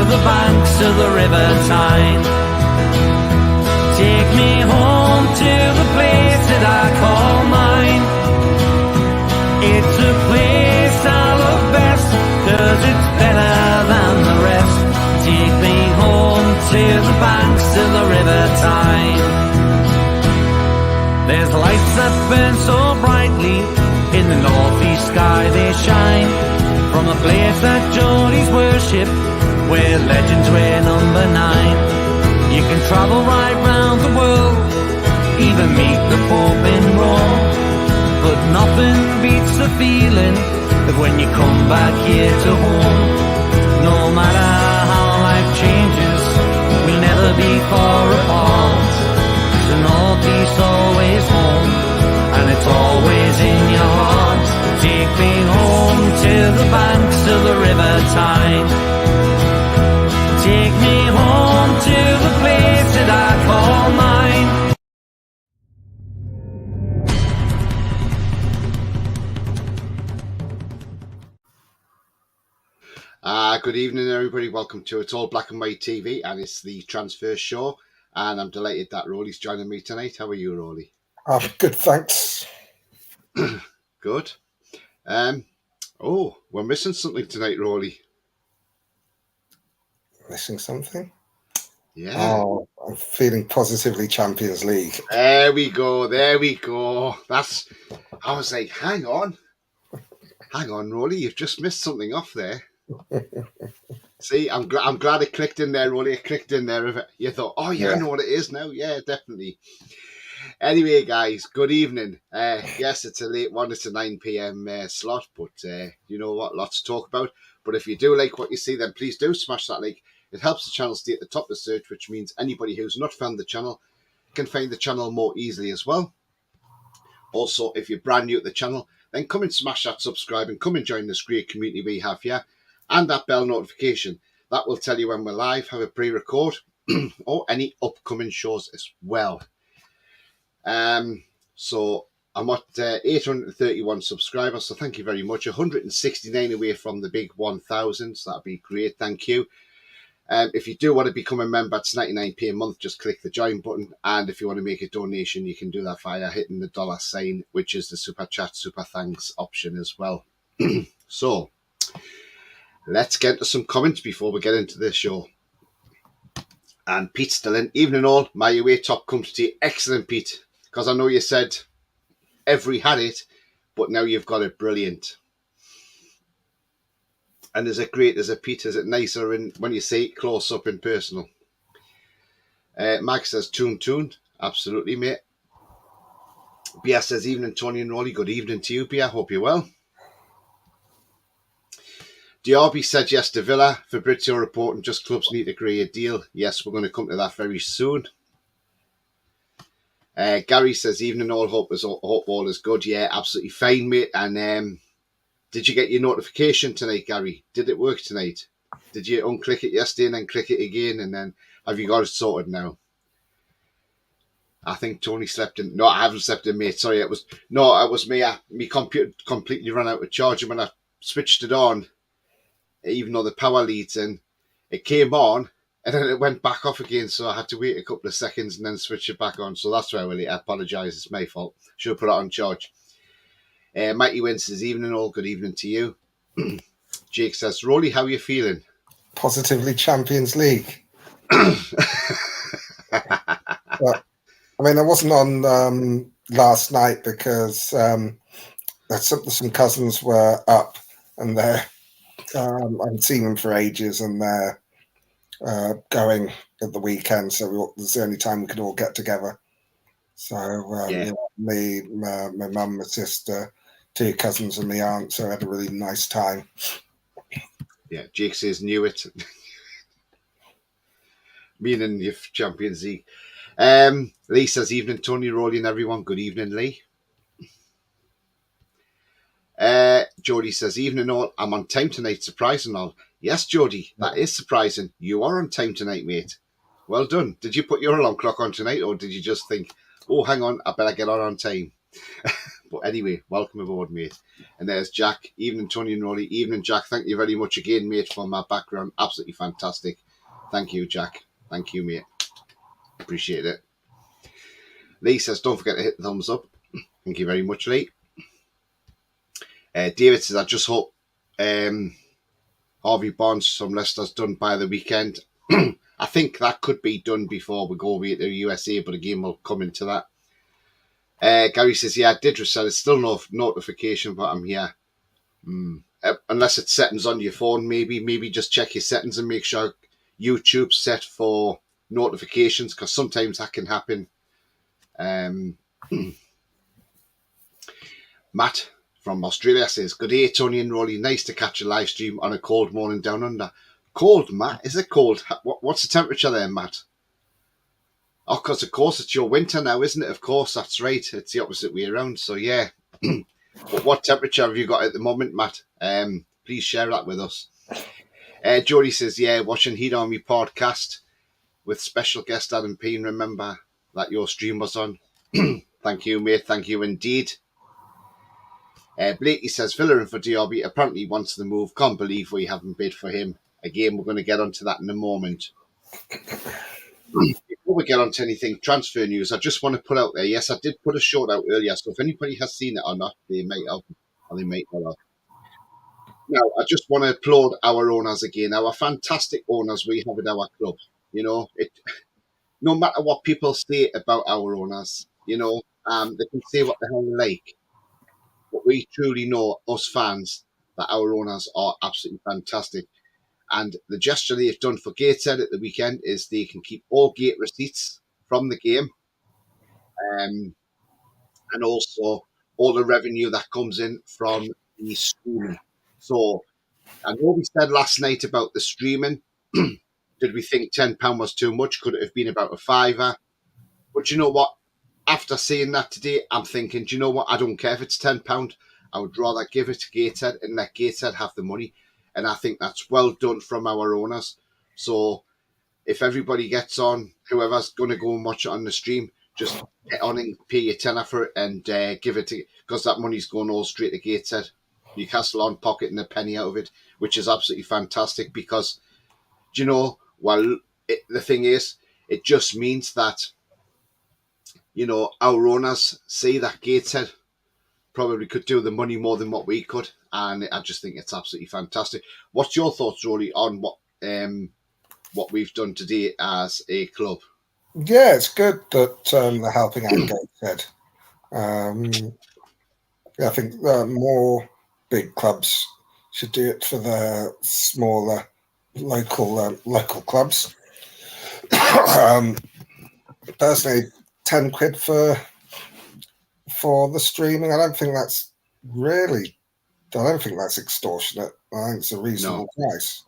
the banks of the River Tyne. Take me home to the place that I call mine. It's a place I love best, 'cause it's better than the rest. Take me home to the banks of the River Tyne. There's lights that burn so brightly, in the northeast sky they shine. From the place that Geordies worship, where legends wear number 9. You can travel right round the world, even meet the Pope in Rome. But nothing beats the feeling of when you come back here to home. No matter how life changes, we'll never be far apart. The northeast always home, and it's always in your heart. Take me home to the banks of the River Tyne. Take me home to the place that I call mine. Good evening, everybody. Welcome to It's All Black and White TV, and it's the Transfer Show. And I'm delighted that Roly's joining me tonight. How are you, Roly? Good, thanks. Good. We're missing something tonight, Roly. Missing something? Yeah. Oh, I'm feeling positively Champions League. There we go. I was like, hang on, Roly, you've just missed something off there. See, I'm glad it clicked in there, Roly. It clicked in there. You thought, oh yeah, I know what it is now. Yeah, definitely. Anyway, guys, good evening. Yes, it's a late one. It's a 9 p.m. Slot, but you know what? Lots to talk about. But if you do like what you see, then please do smash that like. It helps the channel stay at the top of the search, which means anybody who's not found the channel can find the channel more easily as well. Also, if you're brand new at the channel, then come and smash that subscribe and come and join this great community we have here. And that bell notification. That will tell you when we're live, have a pre-record, or any upcoming shows as well. So I'm at 831 subscribers, so thank you very much. 169 away from the big 1,000, so that'd be great. Thank you. If you do want to become a member, it's 99p a month. Just click the join button, and if you want to make a donation, you can do that via hitting the $sign, which is the super chat, super thanks option as well. So let's get to some comments before we get into this show. And Pete's still in. Evening all, my away top comes to you. Excellent, Pete. Because I know you said every had it, but now you've got it. Brilliant. And is it great? Is it, Pete? Is it nicer when you see it close up and personal? Max says, tune. Absolutely, mate. Bia says, evening, Tony and Roly. Good evening to you, Bia. Hope you're well. Diarby said yes to Villa. Fabrizio reporting just clubs need to agree a deal. Yes, we're going to come to that very soon. Gary says, evening all, hope all is good. Yeah, absolutely fine, mate. And did you get your notification tonight, Gary? Did it work tonight? Did you unclick it yesterday and then click it again? And then have you got it sorted now? I think Tony slept in. No, I haven't slept in, mate. Sorry, it was me. My computer completely ran out of charge, and when I switched it on, even though the power leads in, it came on and then it went back off again. So I had to wait a couple of seconds and then switch it back on. So that's why I apologise. It's my fault. Should have put it on charge. Mighty Win says, evening all. Good evening to you. Jake says, Roly, how are you feeling? Positively Champions League. But, I mean, I wasn't on last night because some cousins were up and they're I haven't seen them for ages, and they're going at the weekend, so it's the only time we could all get together. So me, my mum, my sister, 2 cousins and my aunt, so I had a really nice time. Yeah, Jake says knew it. Meaning your Champions League. Lee says, evening, Tony, Roly and everyone. Good evening, Lee. Jody says, evening all, I'm on time tonight, surprising all. Yes, Jody, that is surprising. You are on time tonight, mate. Well done. Did you put your alarm clock on tonight, or did you just think, oh, hang on, I better get on time? But anyway, welcome aboard, mate. And there's Jack. Evening, Tony and Roly. Evening, Jack. Thank you very much again, mate, for my background. Absolutely fantastic. Thank you, Jack. Thank you, mate. Appreciate it. Lee says, don't forget to hit the thumbs up. Thank you very much, Lee. David says, I just hope Harvey Barnes, some Leicester's done by the weekend. I think that could be done before we go away to the USA, but again, we'll come into that. Gary says, yeah, I did reset. It's still no notification, but I'm here. Unless it's settings on your phone, maybe just check your settings and make sure YouTube's set for notifications, because sometimes that can happen. Matt from Australia says, good day, Tony and Roly. Nice to catch a live stream on a cold morning down under. Cold, Matt? Is it cold? What's the temperature there, Matt? Oh, because of course it's your winter now, isn't it? Of course, that's right. It's the opposite way around. So yeah. But what temperature have you got at the moment, Matt? Please share that with us. Jody says, yeah, watching Heat Army podcast with special guest Adam Payne. Remember that your stream was on. Thank you, mate. Thank you indeed. Blakey says, Villa in for DRB apparently wants the move. Can't believe we haven't bid for him. Again, we're going to get onto that in a moment. Before we get on to anything transfer news, I just want to put out there, yes, I did put a short out earlier, so if anybody has seen it or not, they might have, or they might not have. Now, I just want to applaud our owners again, our fantastic owners we have at our club. You know, no matter what people say about our owners, you know, they can say what the hell they like, but we truly know, us fans, that our owners are absolutely fantastic. And the gesture they've done for Gateshead at the weekend is they can keep all gate receipts from the game, and also all the revenue that comes in from the streaming. So I know we said last night about the streaming. Did we think £10 was too much? Could it have been about a fiver? But you know what? After seeing that today, I'm thinking, do you know what? I don't care if it's £10. I would rather give it to Gateshead and let Gateshead have the money. And I think that's well done from our owners. So if everybody gets on, whoever's going to go and watch it on the stream, just get on and pay your tenner for it and give it to, because that money's going all straight to Gateshead. Newcastle aren't pocketing a penny out of it, which is absolutely fantastic because, do you know, well, the thing is, it just means that, you know, our owners see that Gateshead probably could do the money more than what we could, and I just think it's absolutely fantastic. What's your thoughts, Roly, on what we've done today as a club? Yeah, it's good that they're helping out Gateshead. I think more big clubs should do it for the smaller local clubs. Personally, £10 for the streaming, I don't think that's extortionate. I think it's a reasonable price.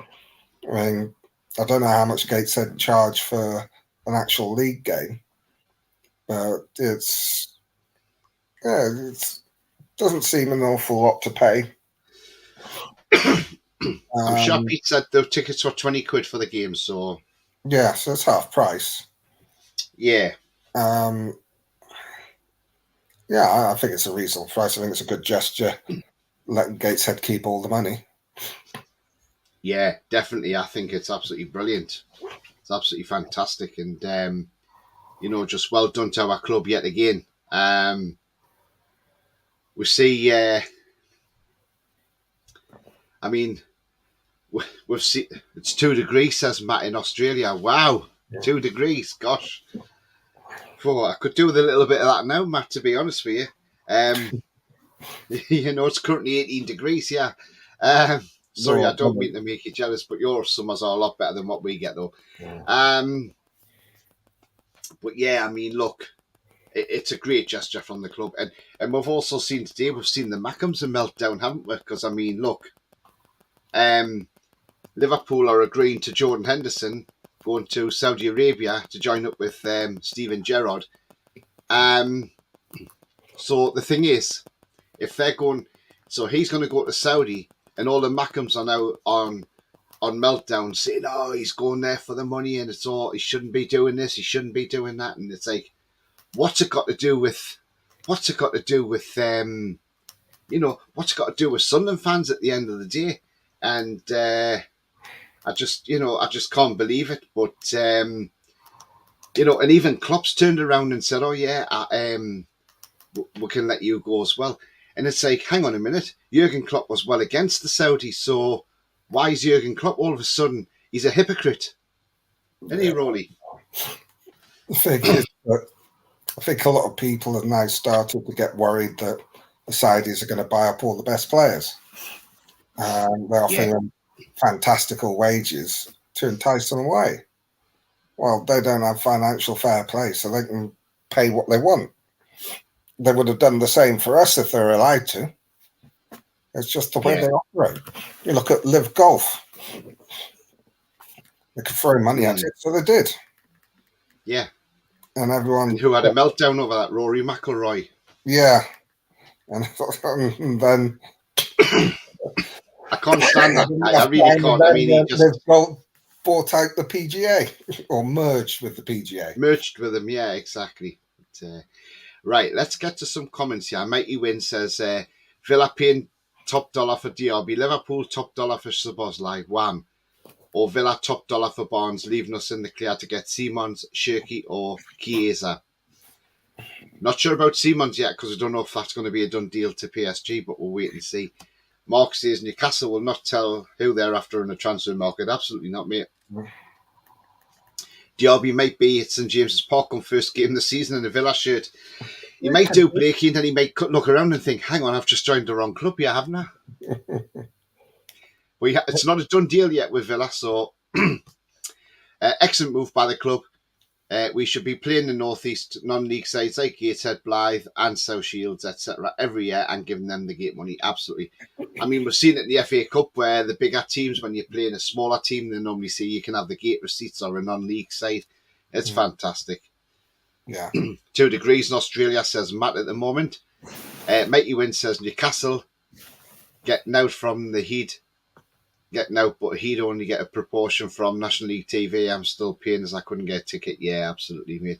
I mean, I don't know how much Gateshead charge for an actual league game, but it doesn't seem an awful lot to pay. I'm sure Pete said the tickets were £20 for the game, so yeah, so it's half price. Yeah. Yeah, I think it's a reasonable price. I think it's a good gesture, letting Gateshead keep all the money. Yeah, definitely. I think it's absolutely brilliant. It's absolutely fantastic, and you know, just well done to our club yet again. We see. I mean, we've seen it's 2 degrees, says Matt in Australia. Wow, yeah. 2 degrees. Gosh. Oh, I could do with a little bit of that now, Matt, to be honest with you. You know, it's currently 18 degrees, yeah. Sorry, I don't mean to make you jealous, but your summers are a lot better than what we get, though. Yeah. But yeah, I mean, look, it's a great gesture from the club. And we've also seen today, we've seen the Mackhams a meltdown, haven't we? Because, I mean, look, Liverpool are agreeing to Jordan Henderson going to Saudi Arabia to join up with Steven Gerrard. So the thing is, if they're going, so he's going to go to Saudi, and all the Mackhams are now on meltdown, saying, "Oh, he's going there for the money, and it's all he shouldn't be doing this, he shouldn't be doing that." And it's like, what's it got to do with what's it got to do with what's it got to do with Sunderland fans at the end of the day? And I just can't believe it. But and even Klopp's turned around and said, "Oh yeah, we can let you go as well." And it's like, hang on a minute, Jurgen Klopp was well against the Saudis, so why is Jurgen Klopp all of a sudden he's a hypocrite? Isn't he, Roly? The thing is that I think a lot of people have now started to get worried that the Saudis are going to buy up all the best players. They're offering them fantastical wages to entice them away. Well, they don't have financial fair play, so they can pay what they want. They would have done the same for us if they're allowed to. It's just the way they operate. You look at Live Golf. They could throw money at it, so they did. Yeah. And everyone... who had a meltdown over that? Rory McIlroy. Yeah. And then... I can't stand that guy. I really can't. I mean, he just... bought out the PGA, or merged with the PGA. Merged with them, yeah, exactly. But, right, let's get to some comments here. Mighty Win says, Villa paying top dollar for Diaby, Liverpool top dollar for Szoboszlai, wham. Or Villa top dollar for Barnes, leaving us in the clear to get Simons, Shirky or Chiesa. Not sure about Simons yet, because I don't know if that's going to be a done deal to PSG, but we'll wait and see. Mark says Newcastle will not tell who they're after in the transfer market. Absolutely not, mate. Diaby might be at St James's Park on first game of the season in a Villa shirt. He might do Blakey, and then he might look around and think, hang on, I've just joined the wrong club here, haven't I? It's not a done deal yet with Villa, so excellent move by the club. We should be playing the North East non-league sides like Gateshead, Blythe and South Shields, etc. every year and giving them the gate money, absolutely. I mean, we've seen it in the FA Cup where the bigger teams, when you're playing a smaller team, they normally say you can have the gate receipts or a non-league side. It's fantastic. Yeah. 2 degrees in Australia, says Matt at the moment. Mighty Win says Newcastle getting out from the Heat. Getting out, but he'd only get a proportion from National League TV. I'm still paying as I couldn't get a ticket. Yeah, absolutely, mate.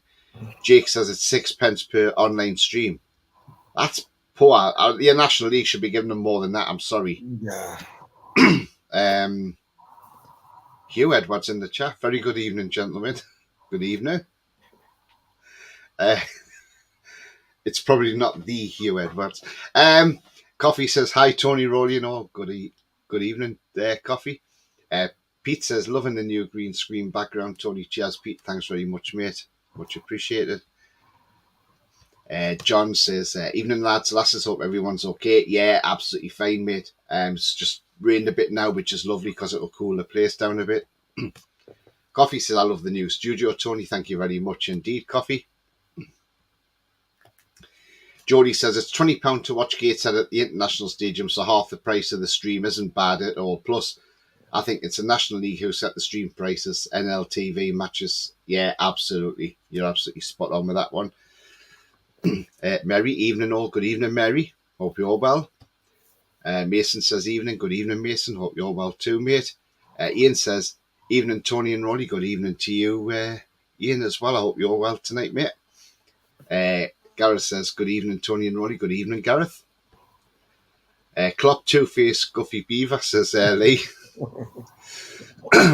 Jake says it's 6 pence per online stream. That's poor. The National League should be giving them more than that. I'm sorry. Yeah. Hugh Edwards in the chat. Very good evening, gentlemen. Good evening. It's probably not the Hugh Edwards. Coffee says, hi, Tony Roly. Good evening there, Coffee. Pete says, loving the new green screen background. Tony, cheers, Pete. Thanks very much, mate. Much appreciated. John says, evening, lads, lasses. Hope everyone's okay. Yeah, absolutely fine, mate. It's just rained a bit now, which is lovely because it'll cool the place down a bit. Coffee says, I love the new studio, Tony. Thank you very much indeed, Coffee. Jody says it's £20 to watch Gateshead at the International Stadium, so half the price of the stream isn't bad at all. Plus, I think it's the National League who set the stream prices, NLTV matches. Yeah, absolutely. You're absolutely spot on with that one. Mary, evening all. Good evening, Mary. Hope you're well. Mason says evening. Good evening, Mason. Hope you're well too, mate. Ian says evening, Tony and Roly. Good evening to you, Ian, as well. I hope you're well tonight, mate. Gareth says, good evening, Tony and Rory. Good evening, Gareth. Klopp Two-Face Guffy Beaver, says Lee.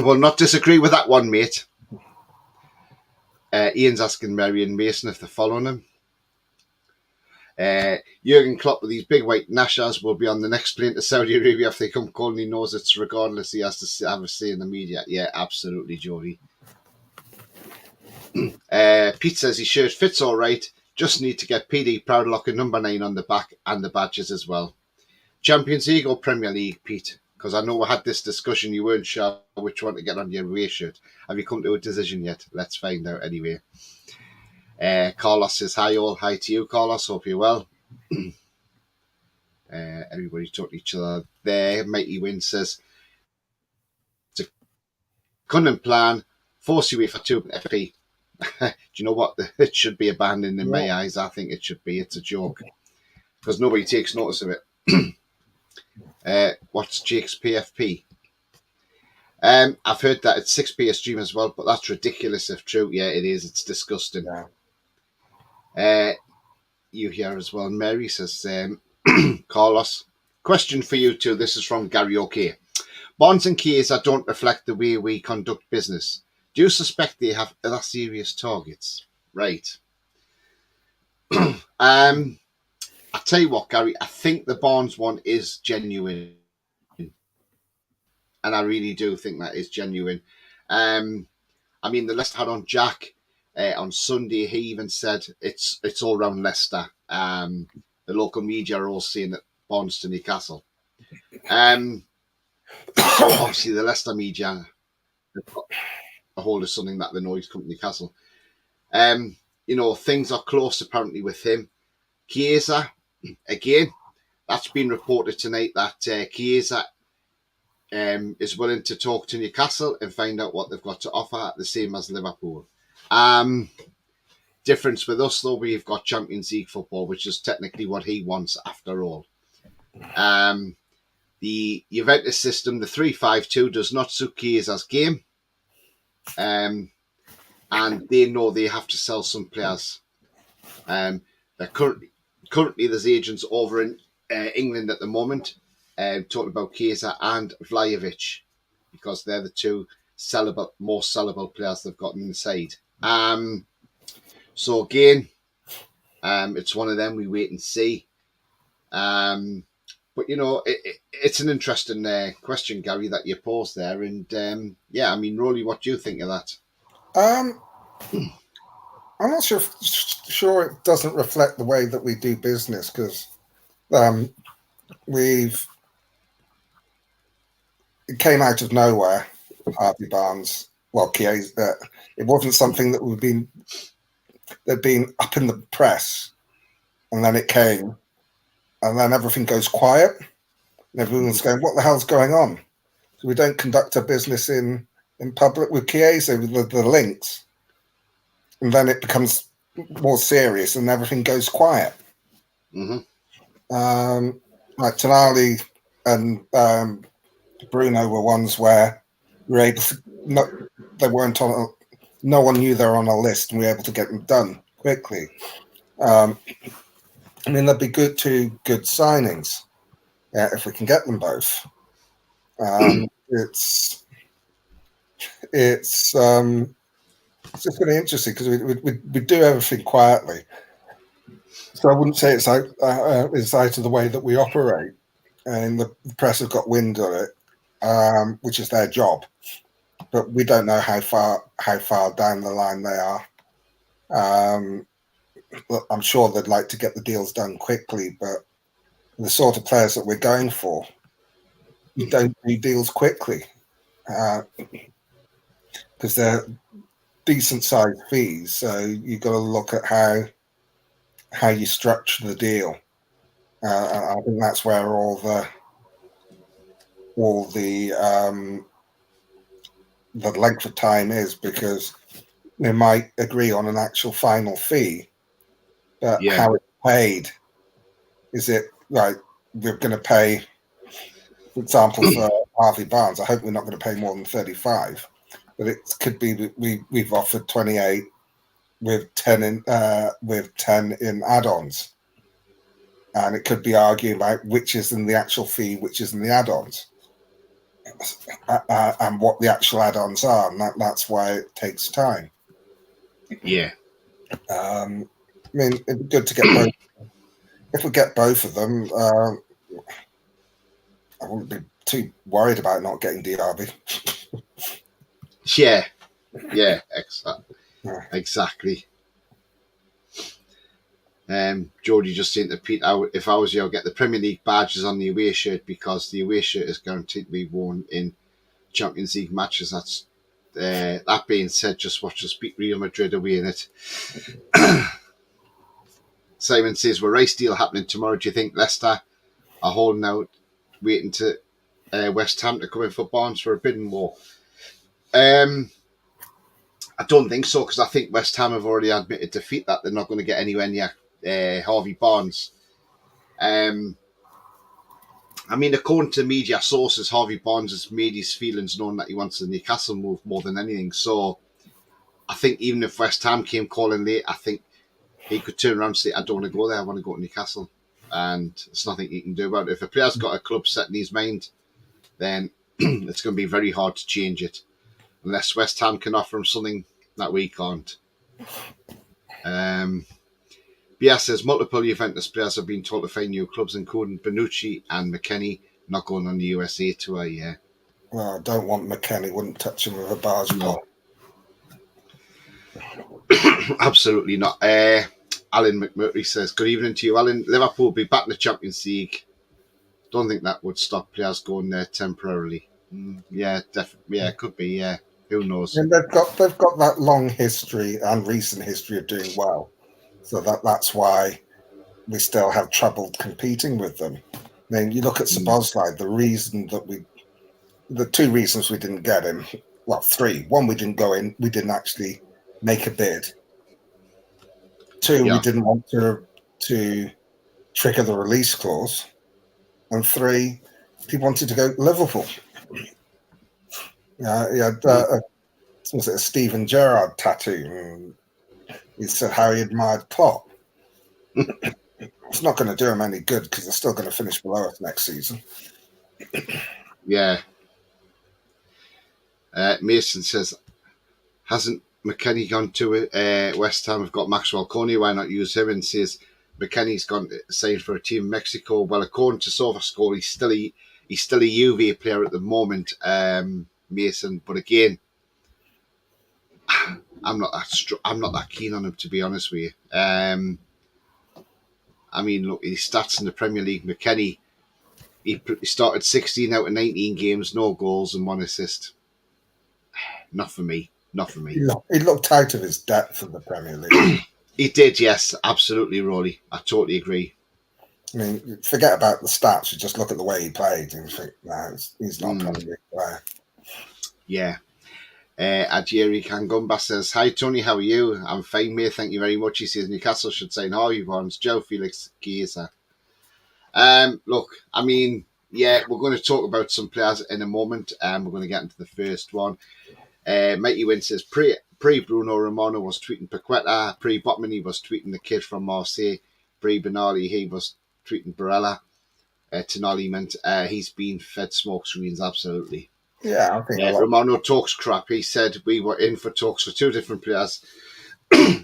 Will not disagree with that one, mate. Ian's asking Mary and Mason if they're following him. Jurgen Klopp with these big white nashas will be on the next plane to Saudi Arabia if they come calling. He knows it's regardless. He has to have a say in the media. Yeah, absolutely, Jody. Pete says his shirt fits all right. Just need to get PD Proudlock and number 9 on the back and the badges as well. Champions League or Premier League, Pete? Because I know we had this discussion. You weren't sure which one to get on your away shirt. Have you come to a decision yet? Let's find out anyway. Carlos says, hi all. Hi to you, Carlos. Hope you're well. Everybody talking to each other there. Mighty Win says, it's a cunning plan. Force you away for 2 FP. Do you know what? It should be abandoned in my eyes. I think it should be. It's a joke because nobody takes notice of it. What's Jake's PFP? I've heard that it's 6p a stream as well, but that's ridiculous if true. Yeah, it is. It's disgusting. you here as well. Mary says, Carlos, question for you too. This is from Gary OK. Bonds and Chiesa don't reflect the way we conduct business. Do you suspect they have other serious targets? Right. I tell you what, Gary, I think the Barnes one is genuine. And I really do think that is genuine. I mean, the Leicester had on Jack on Sunday. He even said it's all around Leicester. The local media are all saying that Barnes to Newcastle. So obviously the Leicester media have got a hold of something that the noise come to Newcastle. Things are close apparently with him. Chiesa, again, that's been reported tonight that Chiesa is willing to talk to Newcastle and find out what they've got to offer, the same as Liverpool. Difference with us, though, we've got Champions League football, which is technically what he wants after all. The Juventus system, the 3-5-2, does not suit Chiesa's game. And they know they have to sell some players. They're currently there's agents over in England at the moment talking about Chiesa and Vlahovic because they're the two most sellable players they've got inside. So again, it's one of them we wait and see. But it's an interesting question, Gary, that you posed there. And I mean, Roly, what do you think of that? I'm not sure it doesn't reflect the way that we do business because it came out of nowhere. Harvey Barnes, Chiesa, it wasn't something that they'd been up in the press, and then it came, and then everything goes quiet, and everyone's going, "What the hell's going on?" So we don't conduct our business in public with Chiesa with the links. And then it becomes more serious and everything goes quiet. Mm-hmm. Like Tonali and Bruno were ones where we were able to, they weren't on, no one knew they were on a list and we were able to get them done quickly. I mean, they'd be good signings if we can get them both. It's just really interesting because we do everything quietly. So I wouldn't say it's out of the way that we operate, and the press have got wind of it, which is their job. But we don't know how far down the line they are. I'm sure they'd like to get the deals done quickly, but the sort of players that we're going for, you don't do deals quickly because they're decent sized fees. So you've got to look at how you structure the deal. I think that's where all the length of time is, because they might agree on an actual final fee, but how it's paid, is it like we're going to pay, for example, for Harvey Barnes, I hope we're not going to pay more than 35, but it could be that we've offered 28 with 10 in add-ons, and it could be arguing about which is in the actual fee, which is in the add-ons, and what the actual add-ons are, and that's why it takes time. Yeah. I mean, it'd be good to get both. If we get both of them, I wouldn't be too worried about not getting DRB. Yeah, exactly. Geordie just saying to Pete, if I was you, I'll get the Premier League badges on the away shirt, because the away shirt is guaranteed to be worn in Champions League matches. That's that being said, just watch us beat Real Madrid away in it. Simon says, with Rice deal happening tomorrow, do you think Leicester are holding out, waiting to West Ham to come in for Barnes for a bidding war? I don't think so, because I think West Ham have already admitted defeat that they're not going to get anywhere near Harvey Barnes. I mean, according to media sources, Harvey Barnes has made his feelings known that he wants the Newcastle move more than anything. So I think even if West Ham came calling late, I think he could turn around and say, I don't want to go there, I want to go to Newcastle. And there's nothing he can do about it. If a player's got a club set in his mind, then it's going to be very hard to change it. Unless West Ham can offer him something that we can't. Bias says multiple Juventus players have been told to find new clubs, including Bonucci and McKennie, not going on the USA tour. Yeah. Well, I don't want McKennie. Wouldn't touch him with a barge pole. Absolutely not. Alan McMurtry says, good evening to you, Alan. Liverpool will be back in the Champions League. Don't think that would stop players going there temporarily. Yeah, definitely. Yeah, it could be. Yeah, who knows? And they've got that long history and recent history of doing well, so that's why we still have trouble competing with them. I mean, you look at Szoboszlai. The two reasons we didn't get him. Well, three. One, we didn't go in. We didn't actually make a bid. Two, we didn't want to trigger the release clause. And three, he wanted to go to Liverpool. He had was it a Steven Gerrard tattoo? And he said how he admired Klopp. It's not going to do him any good because they're still going to finish below us next season. Yeah. Mason says, hasn't McKennie gone to West Ham? We've got Maxwell Coney. Why not use him? And says McKennie's gone to sign for a team in Mexico. Well, according to SofaScore, he's still a UVA player at the moment, Mason. But again, I'm not that keen on him, to be honest with you. I mean, look, his stats in the Premier League. McKennie, he started 16 out of 19 games, no goals and 1 assist. Not for me. He looked out of his depth in the Premier League. He did, yes, absolutely, Roly. I totally agree. I mean, forget about the stats. You just look at the way he played and think, no, he's not a Premier League player. Yeah. Ajiri Kangumba says, hi, Tony, how are you? I'm fine, mate. Thank you very much. He says Newcastle should sign Harvey Barnes, Joe Felix, Chiesa. Look, I mean, yeah, we're going to talk about some players in a moment. We're going to get into the first one. Mikey Wynn says, pre-Bruno Romano was tweeting Paqueta, pre-Botman he was tweeting the kid from Marseille, pre-Benali he was tweeting Barella. Tonali meant he's been fed smoke screens, absolutely. Yeah, I think Romano talks crap. He said we were in for talks for two different players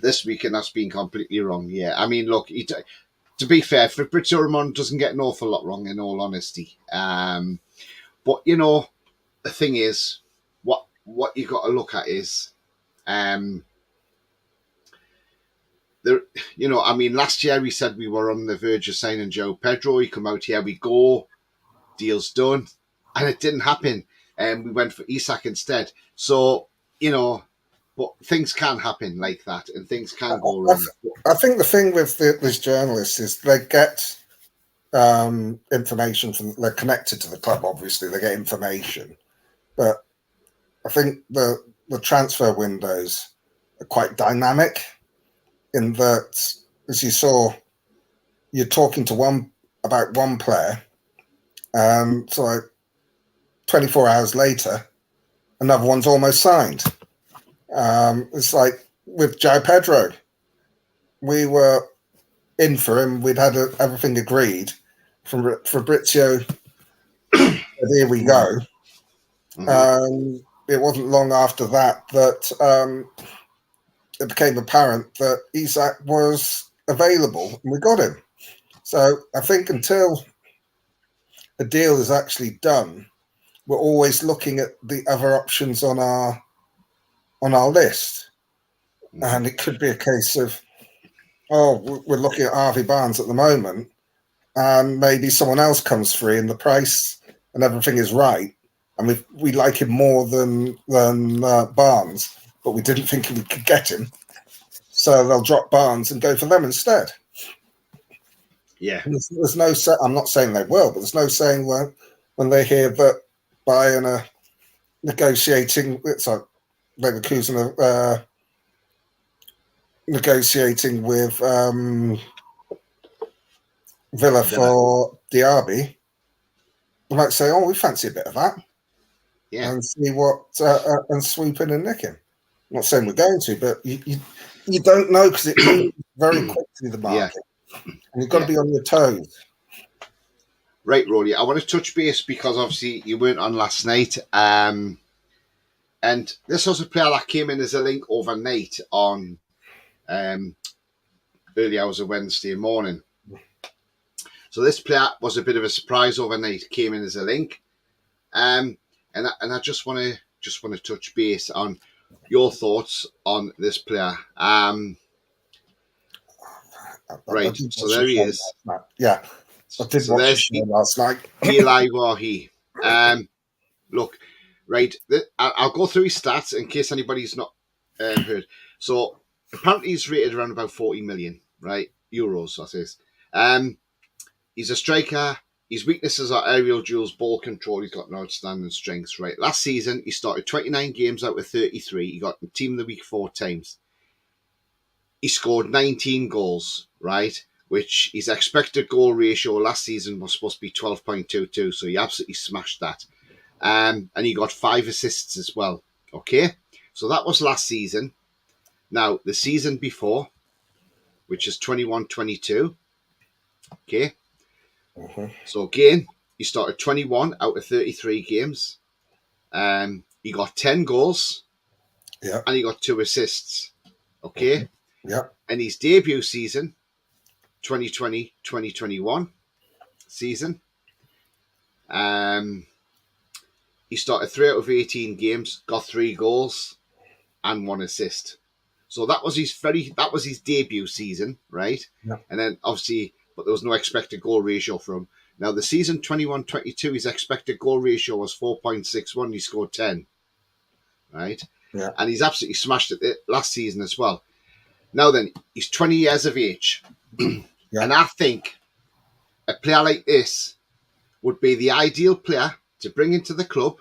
this week, and that's been completely wrong. Yeah, I mean, look, to be fair, Fabrizio Romano doesn't get an awful lot wrong, in all honesty. But, you know, the thing is, what you got to look at is, last year we said we were on the verge of signing Joe Pedro. He come out, here we go, deal's done, and it didn't happen. And we went for Isak instead. So, you know, but things can happen like that, and things can go wrong. I think the thing with these journalists is they get information from, they're connected to the club, obviously, they get information. But I think the transfer windows are quite dynamic in that, as you saw, you're talking to about one player, and so like 24 hours later, another one's almost signed. It's like with João Pedro, we were in for him. We'd had everything agreed from Fabrizio. Here we go. It wasn't long after that it became apparent that Isak was available, and we got him. So I think until a deal is actually done, we're always looking at the other options on our list. And it could be a case of, we're looking at Harvey Barnes at the moment, and maybe someone else comes free and the price and everything is right, and we like him more than Barnes, but we didn't think we could get him. So they'll drop Barnes and go for them instead. Yeah. There's no I'm not saying they will, but there's no saying when they hear that Bayern are negotiating, it's like Leverkusen are negotiating with Villa for Diaby. They might say, we fancy a bit of that. Yeah. And see what, and swoop in and nick him. I'm not saying we're going to, but You don't know because it moves very quickly, the market. And you've got to be on your toes. Right, Roly, I want to touch base because obviously you weren't on last night. And this was a player that came in as a link overnight on early hours of Wednesday morning. So this player was a bit of a surprise overnight, came in as a link. And I just want to touch base on your thoughts on this player. Right, so there he is. Yeah, I did watch the show last night. Eli Wahi. Look, right, I'll go through his stats in case anybody's not heard. So apparently he's rated around about 40 million, right? Euros, that is. He's a striker. His weaknesses are aerial duels, ball control. He's got no outstanding strengths, right? Last season, he started 29 games out of 33. He got team of the week 4 times. He scored 19 goals, right? Which his expected goal ratio last season was supposed to be 12.22. So he absolutely smashed that. And he got 5 assists as well. Okay? So that was last season. Now, the season before, which is 21-22. Okay? So again, he started 21 out of 33 games. He got 10 goals. Yeah. And he got 2 assists. Okay? Yeah. And his debut season, 2020-2021 season, he started 3 out of 18 games, got 3 goals and 1 assist. So that was his debut season, right? Yeah. And then obviously, but there was no expected goal ratio for him. Now the season 21-22, his expected goal ratio was 4.61. He scored 10, right? Yeah. And he's absolutely smashed it last season as well. Now then, he's 20 years of age. Yeah. And I think a player like this would be the ideal player to bring into the club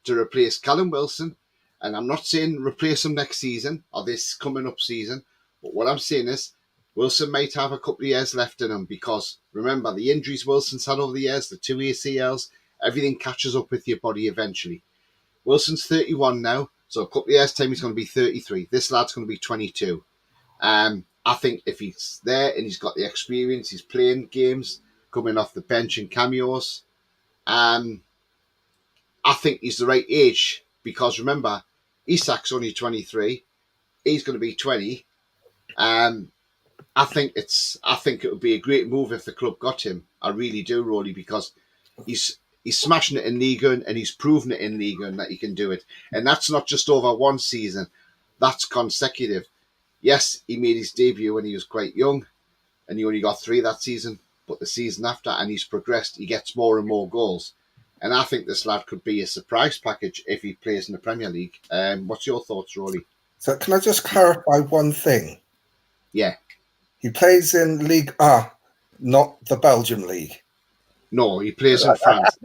to replace Callum Wilson. And I'm not saying replace him next season or this coming up season. But what I'm saying is Wilson might have a couple of years left in him because, remember, the injuries Wilson's had over the years, the 2 ACLs, everything catches up with your body eventually. Wilson's 31 now, so a couple of years' time he's going to be 33. This lad's going to be 22. I think if he's there and he's got the experience, he's playing games, coming off the bench in cameos, I think he's the right age because remember, Isak's only 23, he's going to be 20. I think it would be a great move if the club got him. I really do, Roly, because he's smashing it in League One and he's proven it in League One that he can do it. And that's not just over one season, that's consecutive. Yes, he made his debut when he was quite young and he only got 3 that season, but the season after, and he's progressed, he gets more and more goals. And I think this lad could be a surprise package if he plays in the Premier League. What's your thoughts, Roly? So can I just clarify one thing? Yeah. He plays in Ligue 1, not the Belgium League. No, he plays in France.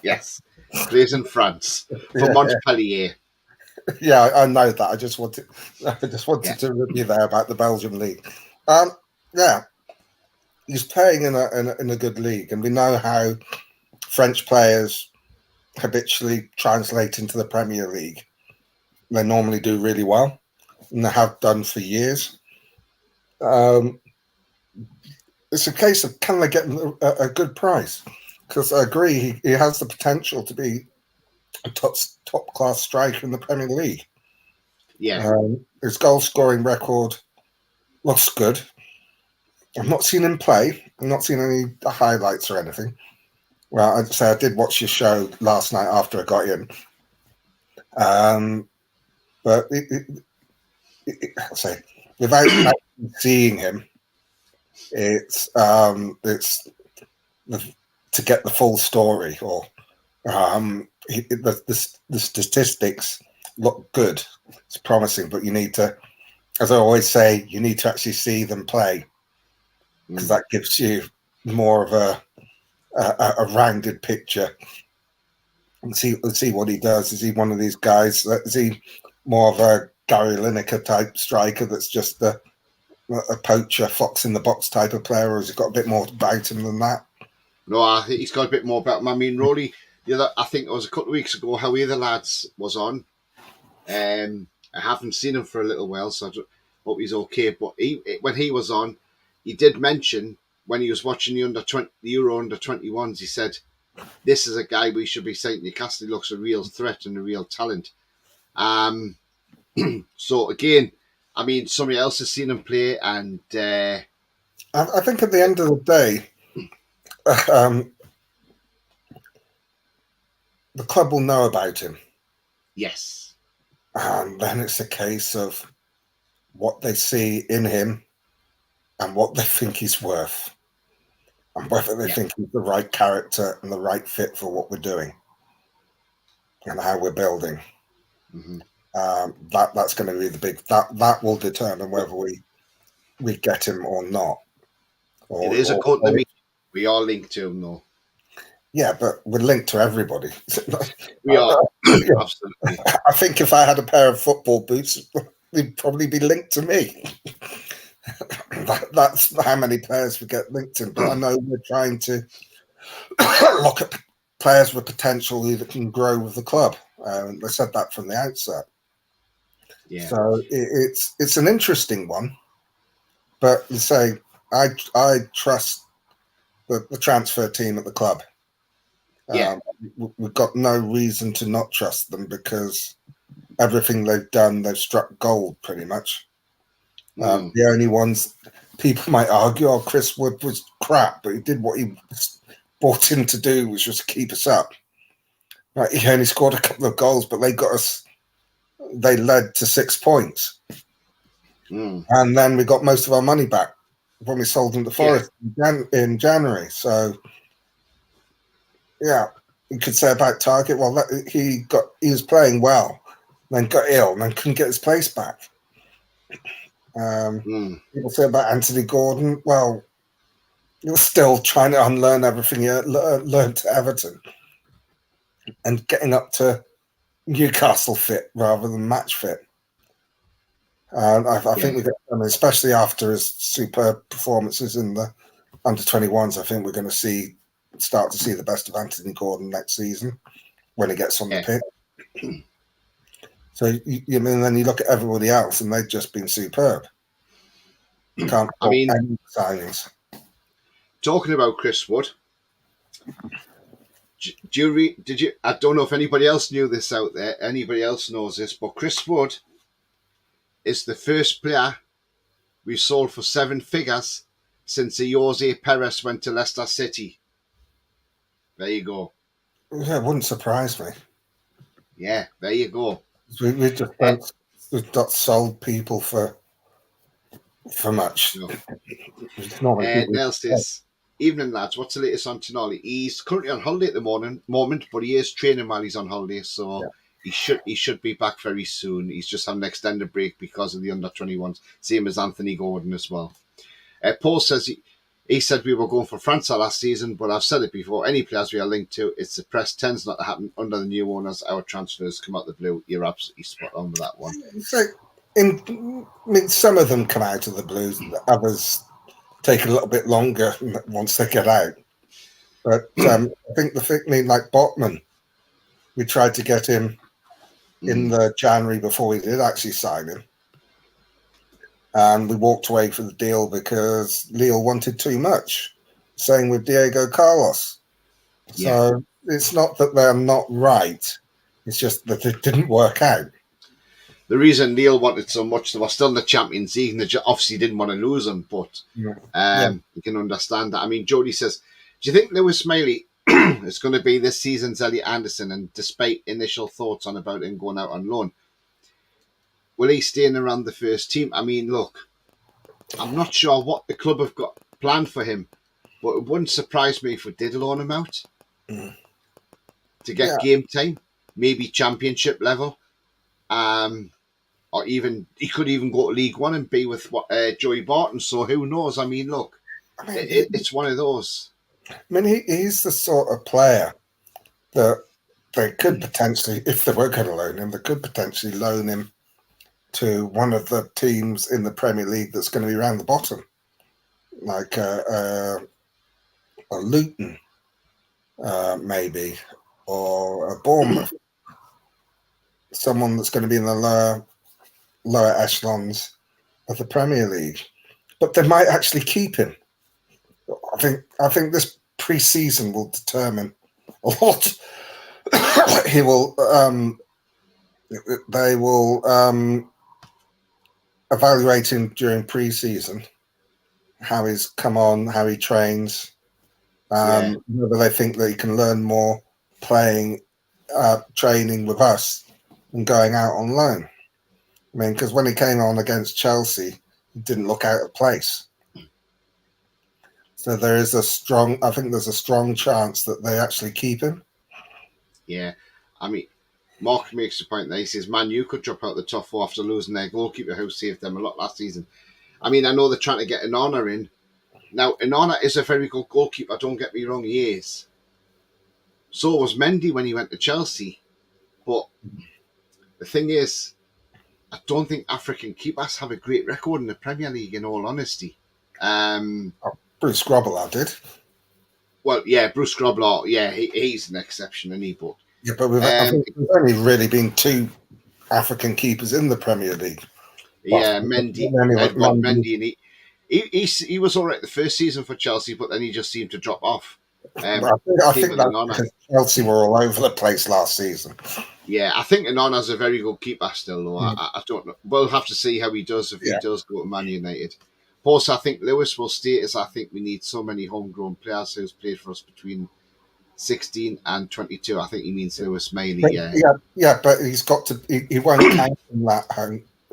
Yes, he plays in France for Montpellier. Yeah, I know that. I just wanted to rip you there about the Belgium league. Yeah, he's playing in a good league, and we know how French players habitually translate into the Premier League. They normally do really well, and they have done for years. It's a case of can they get a good price? Because I agree, he has the potential to be a top class striker in the Premier League. Yeah, his goal scoring record looks good. I've not seen him play. I've not seen any highlights or anything. Well, I'd say I did watch your show last night after I got in. But I'll say without actually seeing him, it's to get the full story or. The statistics look good. It's promising, but you need to, as I always say, you need to actually see them play because that gives you more of a rounded picture. And see what he does. Is he one of these guys? Is he more of a Gary Lineker type striker that's just a poacher, fox in the box type of player, or has he got a bit more about him than that? No, I think he's got a bit more about him. I mean, Roly, I think it was a couple of weeks ago, how the lads was on, and I haven't seen him for a little while, so I hope he's okay. But when he was on, he did mention when he was watching the Euro under-21s, he said, "This is a guy we should be saying Newcastle. He looks a real threat and a real talent." So again, I mean, somebody else has seen him play, and I think at the end of the day, the club will know about him. yes, And then it's a case of what they see in him and what they think he's worth, and whether they think he's the right character and the right fit for what we're doing and how we're building. Mm-hmm. That's going to be the big that will determine whether we get him or not. It is according to me. We are linked to him, though. Yeah, but we're linked to everybody. We are absolutely. I think if I had a pair of football boots, they'd probably be linked to me. That's how many players we get linked to. But I know we're trying to look at players with potential who can grow with the club. They said that from the outset. Yeah. So it's an interesting one. But you say I trust the transfer team at the club. Yeah. We've got no reason to not trust them because everything they've done, they've struck gold pretty much. The only ones people might argue, Chris Wood was crap, but he did what he was brought in to do, was just keep us up. Right, he only scored a couple of goals, but they led to 6 points. And then we got most of our money back when we sold him to Forest in January. So, yeah, you could say about Target, well, he was playing well, then got ill, and then couldn't get his place back. People say about Anthony Gordon, well, he was still trying to unlearn everything he learned to Everton and getting up to Newcastle fit rather than match fit. And I think we especially after his superb performances in the under-21s, I think we're going to start to see the best of Anthony Gordon next season when he gets on the pitch. So then you look at everybody else, and they've just been superb. Can't any signings. Talking about Chris Wood, did you? I don't know if anybody else knew this out there. Anybody else knows this, but Chris Wood is the first player we sold for 7 figures since Jose Perez went to Leicester City. There you go. Yeah, it wouldn't surprise me. Yeah, there you go. We've not sold people for much. No. Nell says, "Evening, lads. What's the latest on Tonali? He's currently on holiday at the moment, but he is training while he's on holiday, so he should be back very soon. He's just had an extended break because of the under-21s, same as Anthony Gordon as well." Paul says he said we were going for França last season, but I've said it before. Any players we are linked to, it's the press tends not to happen under the new owners. Our transfers come out the blue. You're absolutely spot on with that one. So, some of them come out of the blues, and others take a little bit longer once they get out. But I think like Botman, we tried to get him in the January before we did actually sign him. And we walked away from the deal because Lille wanted too much. Same with Diego Carlos. So it's not that they're not right. It's just that it didn't work out. The reason Lille wanted so much, they were still in the Champions League, and they obviously didn't want to lose them, but you can understand that. I mean, Jody says, do you think Lewis Miley is going to be this season's Elliot Anderson? And despite initial thoughts about him going out on loan, will he stay in around the first team? I mean, look, I'm not sure what the club have got planned for him, but it wouldn't surprise me if we did loan him out to get game time, maybe championship level. Or even he could even go to League One and be with Joey Barton. So who knows? I mean, look, it's one of those. I mean, he's the sort of player that they could potentially, if they were going to loan him, they could potentially loan him to one of the teams in the Premier League that's going to be around the bottom, like a Luton, maybe, or a Bournemouth. Someone that's going to be in the lower lower echelons of the Premier League. But they might actually keep him. I think this pre-season will determine a lot. He will. They will evaluate him during pre-season, how he's come on, how he trains, whether they think that he can learn more playing, training with us than going out on loan. I mean, because when he came on against Chelsea, he didn't look out of place. So there's a strong chance that they actually keep him. Yeah, I mean, Mark makes the point there. He says, Man U could drop out the top four after losing their goalkeeper who saved them a lot last season. I mean, I know they're trying to get Onana in. Now, Onana is a very good goalkeeper, don't get me wrong, he is. So was Mendy when he went to Chelsea. But the thing is, I don't think African keepers have a great record in the Premier League, in all honesty. Bruce Grobbelaar did. Well, yeah, Bruce Grobbelaar, yeah, he's an exception, isn't he? But yeah, but I think there's only really been 2 African keepers in the Premier League. Yeah, Mendy, Edward Mendy, and he was all right the first season for Chelsea, but then he just seemed to drop off. I think that because Chelsea were all over the place last season. Yeah, I think Onana's a very good keeper still, though. I don't know. We'll have to see how he does if he does go to Man United. Plus, I think Lewis will state as I think we need so many homegrown players who's played for us between 16 and 22. I think he means Lewis Mailey. Yeah, but he's got to. He won't count from that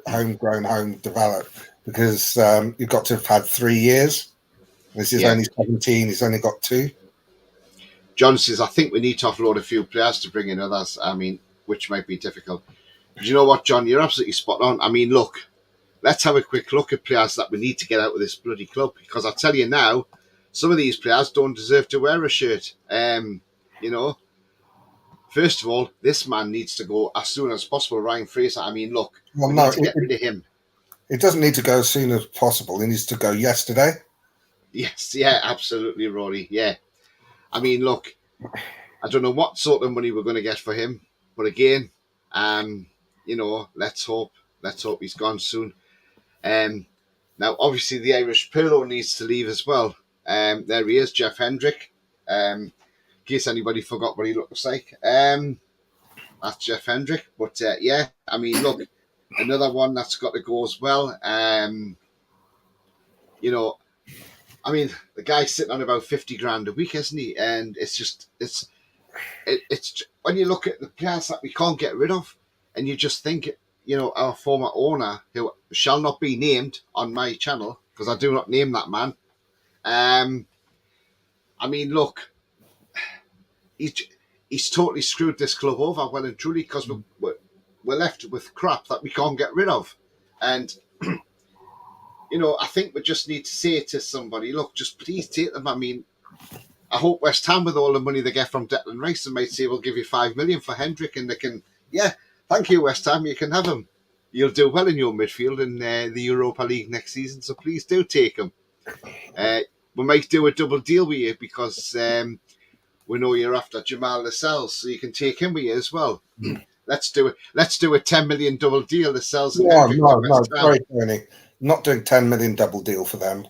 homegrown, home developed because you've got to have had 3 years. This is only 17. He's only got 2. John says, I think we need to offload a few players to bring in others. I mean, which might be difficult. But you know what, John? You're absolutely spot on. I mean, look, let's have a quick look at players that we need to get out of this bloody club. Because I tell you now, some of these players don't deserve to wear a shirt. You know, first of all, this man needs to go as soon as possible. Ryan Fraser. I mean, look, we need to get rid of him. It doesn't need to go as soon as possible. He needs to go yesterday. Yes, yeah, absolutely, Rory. Yeah. I mean, look, I don't know what sort of money we're going to get for him. But again, you know, let's hope he's gone soon. Now, obviously, the Irish Pirlo needs to leave as well. There he is, Jeff Hendrick. In case anybody forgot what he looks like. That's Jeff Hendrick. But, yeah, I mean, look, another one that's got to go as well. You know, I mean, the guy's sitting on about 50 grand a week, isn't he? And it's just, it's when you look at the players that we can't get rid of, and you just think, you know, our former owner, who shall not be named on my channel, because I do not name that man. I mean, look, he's totally screwed this club over, well and truly, because we're left with crap that we can't get rid of. And you know, I think we just need to say to somebody, look, just please take them. I mean, I hope West Ham, with all the money they get from Declan Rice, they might say, we'll give you 5 million for Hendrick, and they can, yeah, thank you, West Ham, you can have him. You'll do well in your midfield in the Europa League next season, so please do take him. We might do a double deal with you because we know you're after Jamal Lascelles, so you can take him with you as well. Let's do it. Let's do a 10 million double deal. Lascelles and Hendrick. No, sorry, Tony. Not doing 10 million double deal for them.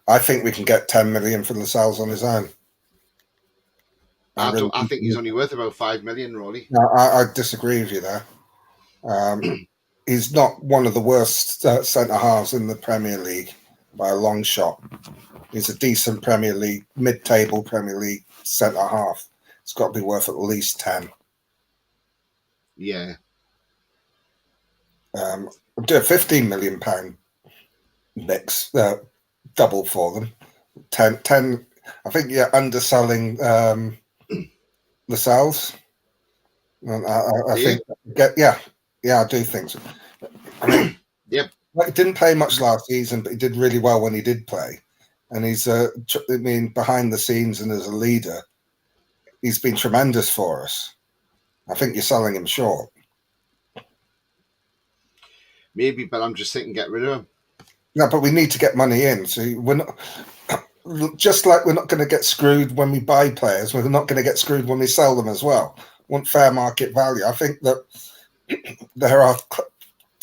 I think we can get 10 million for Lascelles on his own. I think he's only worth about 5 million, Roly. No, I disagree with you there. He's not one of the worst centre halves in the Premier League by a long shot. He's a decent Premier League, mid-table Premier League centre half. It's got to be worth at least 10. Yeah. Do a £15 million mix, double for them. 10 I think you're underselling Lascelles. I think, I do think so. I mean, yep. He didn't play much last season, but he did really well when he did play. And he's, behind the scenes and as a leader, he's been tremendous for us. I think you're selling him short. Maybe, but I'm just thinking get rid of him. No, but we need to get money in. So we're not, just like we're not going to get screwed when we buy players, we're not going to get screwed when we sell them as well. Want fair market value. I think that there are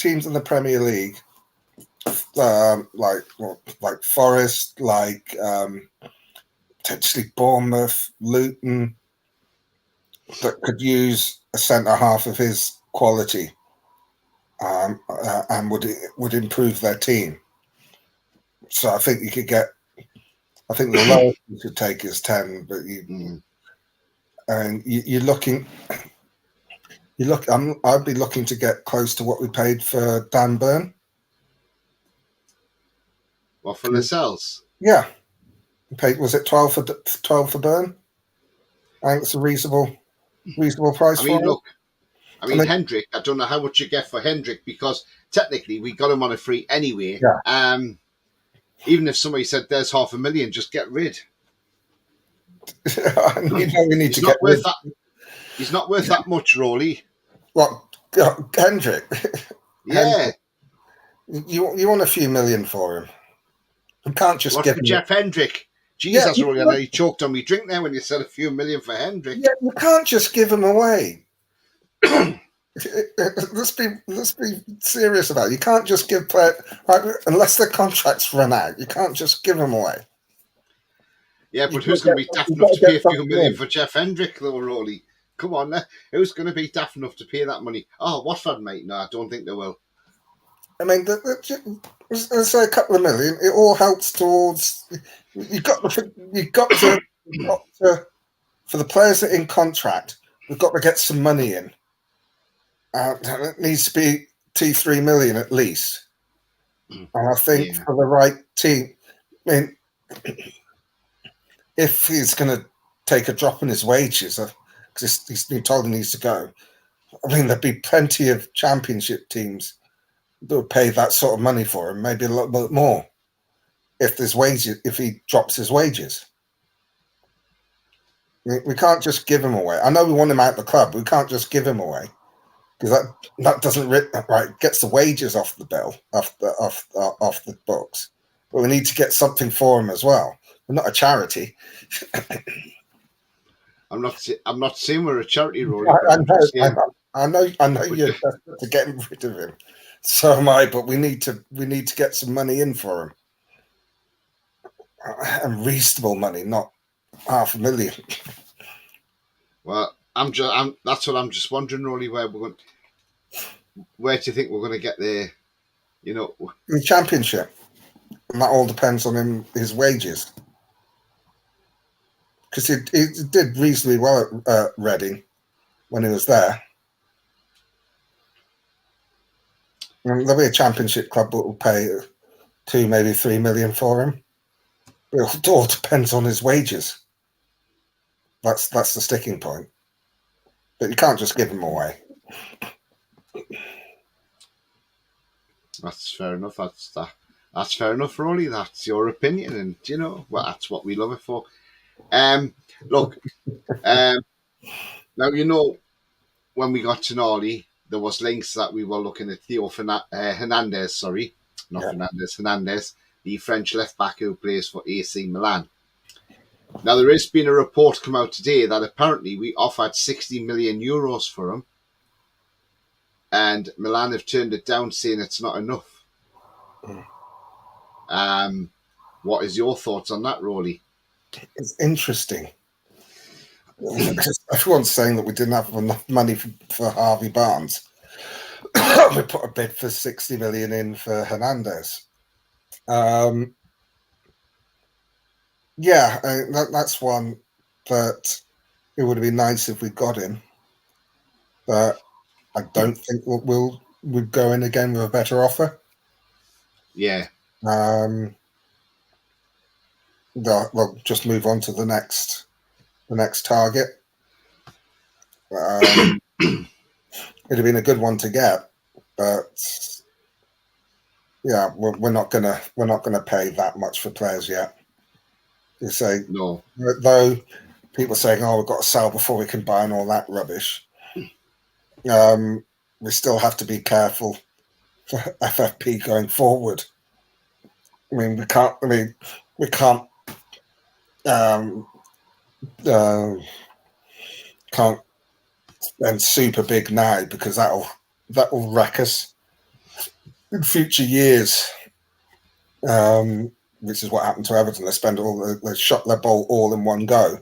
teams in the Premier League, like Forest, like potentially Bournemouth, Luton, that could use a centre half of his quality, and would improve their team. So I think you could get. I think the lowest you could take is 10, but you're looking. I'd be looking to get close to what we paid for Dan Burn. Well, for Lascelles? Yeah. We paid, was it 12 for Burn? I think it's a reasonable price for him. Look, Hendrick, I don't know how much you get for Hendrick, because technically we got him on a free anyway. Yeah. Even if somebody said there's $500,000, just get rid. We need to get rid. He's not worth that much, Roly. What, Hendrick? Yeah. You want a few million for him. You can't just give him Jeff Hendrick. Jesus, Roly, I know you choked on me drink there when you said a few million for Hendrick. Yeah, you can't just give him away. Let's be serious about it. You can't just give players, unless their contracts run out. You can't just give them away. Yeah, but who's going to be daft enough to pay a few million for Jeff Hendrick, though, Roly? Come on, who's going to be daft enough to pay that money? Oh, Watford, mate. No, I don't think they will. I mean, let's say a couple of million. It all helps towards. You've got to for the players that are in contract. We've got to get some money in. It needs to be 2-3 million at least. And I think for the right team, I mean, if he's going to take a drop in his wages, because he's been told he needs to go, I mean, there'd be plenty of championship teams that would pay that sort of money for him, maybe a little bit more, if he drops his wages. We can't just give him away. I know we want him out of the club, but we can't just give him away, because that doesn't gets the wages off the bill, off the books. But we need to get something for him as well. We're not a charity. I'm not saying we're a charity, Rory. I know you're desperate to get rid of him. So am I, but we need to get some money in for him. And reasonable money, not $500,000. Well, that's what I'm just wondering, Rory, where do you think we're going to get there? You know, the Championship. And that all depends on his wages. Because he did reasonably well at Reading when he was there. And there'll be a Championship club that will pay 2, maybe 3 million for him. It all depends on his wages. That's the sticking point. But you can't just give him away. That's fair enough. That's fair enough, Roly. That's your opinion, and that's what we love it for. Look, now when we got to Nolly, there was links that we were looking at Theo Hernandez. Sorry, not Fernandez. Hernandez, the French left back who plays for AC Milan. Now there has been a report come out today that apparently we offered 60 million euros for him, and Milan have turned it down, saying it's not enough. What is your thoughts on that, Roly? It's interesting. Everyone's saying that we didn't have enough money for Harvey Barnes. We put a bid for 60 million in for Hernandez. That's one that it would have been nice if we got him, but I don't think we'd go in again with a better offer. Yeah. We'll just move on to the next target. It'd have been a good one to get, but we're not gonna pay that much for players yet. You say no, though. People saying, "Oh, we've got to sell before we can buy," and all that rubbish. We still have to be careful for FFP going forward. I mean, we can't spend super big now, because that will wreck us in future years, which is what happened to Everton. They shot their bolt all in one go,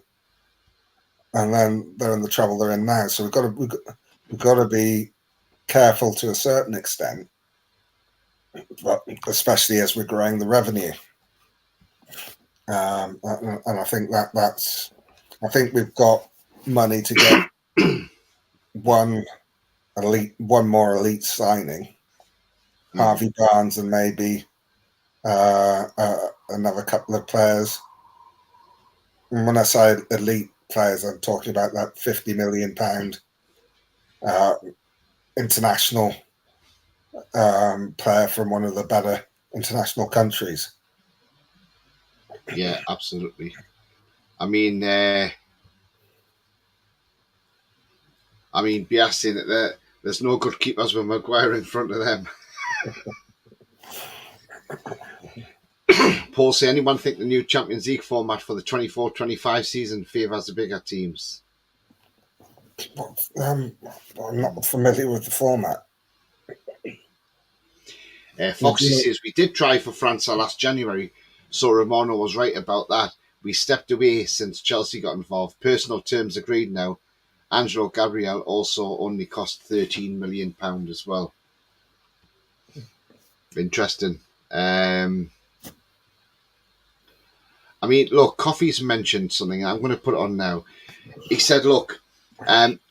and then they're in the trouble they're in now. So we've got to be careful to a certain extent, but especially as we're growing the revenue. And I think I think we've got money to get one more elite signing, Harvey Barnes, and maybe another couple of players. And when I say elite players, I'm talking about that £50 million international player from one of the better international countries. Yeah, absolutely. I mean, Biasing that there's no good keepers with Maguire in front of them. Paul, say anyone think the new Champions League format for the 24-25 season favours the bigger teams? I'm not familiar with the format. Foxy says, we did try for France last January, so Romano was right about that. We stepped away since Chelsea got involved. Personal terms agreed now. Angelo Gabriel also only cost £13 million as well. Interesting. Look, Coffee's mentioned something. I'm going to put it on now. He said, look,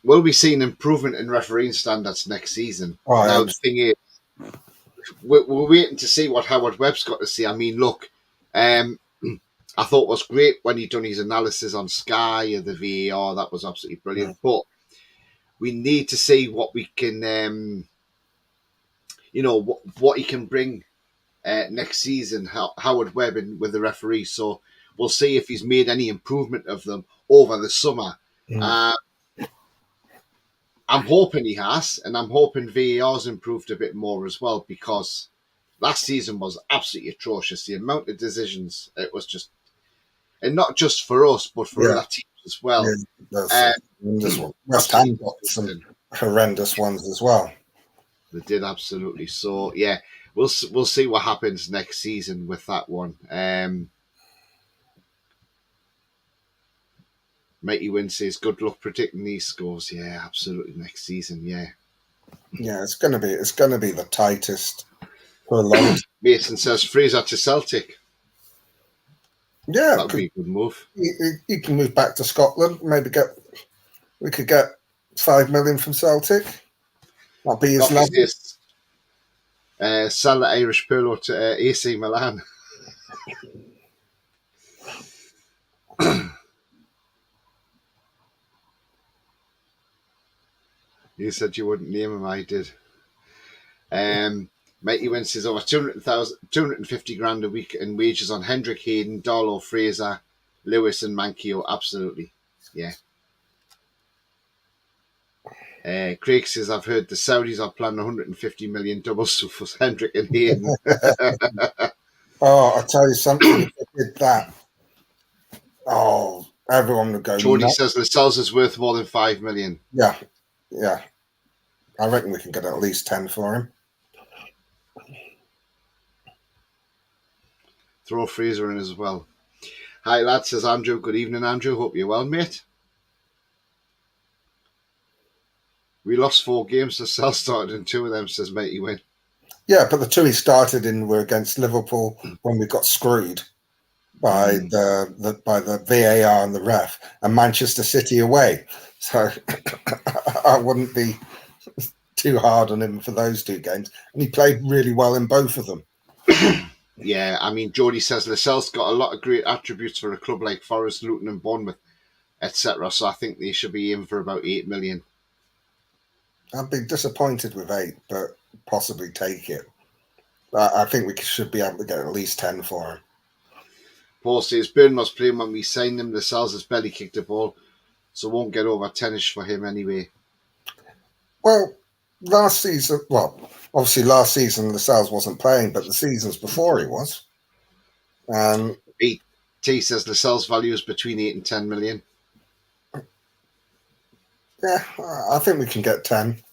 will we see an improvement in refereeing standards next season? Now, the thing is, we're waiting to see what Howard Webb's got to say. Look, I thought was great when he done his analysis on Sky and the VAR. That was absolutely brilliant. Yeah. But we need to see what we can, what he can bring next season, Howard Webb with the referees. So we'll see if he's made any improvement of them over the summer. I'm hoping he has, and I'm hoping VAR's improved a bit more as well, because last season was absolutely atrocious. The amount of decisions, it was just, and not just for us, but for other teams as well. Yeah, West Ham got some horrendous ones as well. They did, absolutely. So yeah, we'll see what happens next season with that one. Matey Wynn says, good luck predicting these scores. Yeah, absolutely. Next season, yeah. Yeah, it's gonna be the tightest for a long time. Mason says Fraser to Celtic. Yeah, that'd be a good move. You can move back to Scotland. Maybe we could get $5 million from Celtic. That'd be his level. Sell the Irish Pirlo to AC Milan. You said you wouldn't name him, I did. Matey Wynn says over 250 grand a week in wages on Hendrick, Hayden, Darlow, Fraser, Lewis and Mankio. Absolutely. Yeah. Craig says, I've heard the Saudis are planning 150 million doubles for Hendrick and Hayden. Oh, I'll tell you something. If they did that, everyone would go. Jordy says Lascelles is worth more than 5 million. Yeah. I reckon we can get at least 10 for him. Throw Fraser in as well. Hi, lad, says Andrew. Good evening, Andrew. Hope you're well, mate. We lost 4 games. Lascelles started in 2 of them, says Matey Wynn. Yeah, but the 2 he started in were against Liverpool when we got screwed by the VAR and the ref, and Manchester City away. So I wouldn't be too hard on him for those 2 games. And he played really well in both of them. Yeah, Jody says Lascelles got a lot of great attributes for a club like Forest, Luton and Bournemouth, etc. So I think they should be in for about 8 million. I'd be disappointed with 8, but possibly take it. I think we should be able to get at least 10 for him. Paul says Byrne was playing when we signed him. Lascelles has barely kicked the ball, so won't get over 10ish for him anyway. Well, obviously last season Lascelles wasn't playing, but the seasons before he was. T says Lascelles value is between 8 and 10 million. Yeah, I think we can get 10.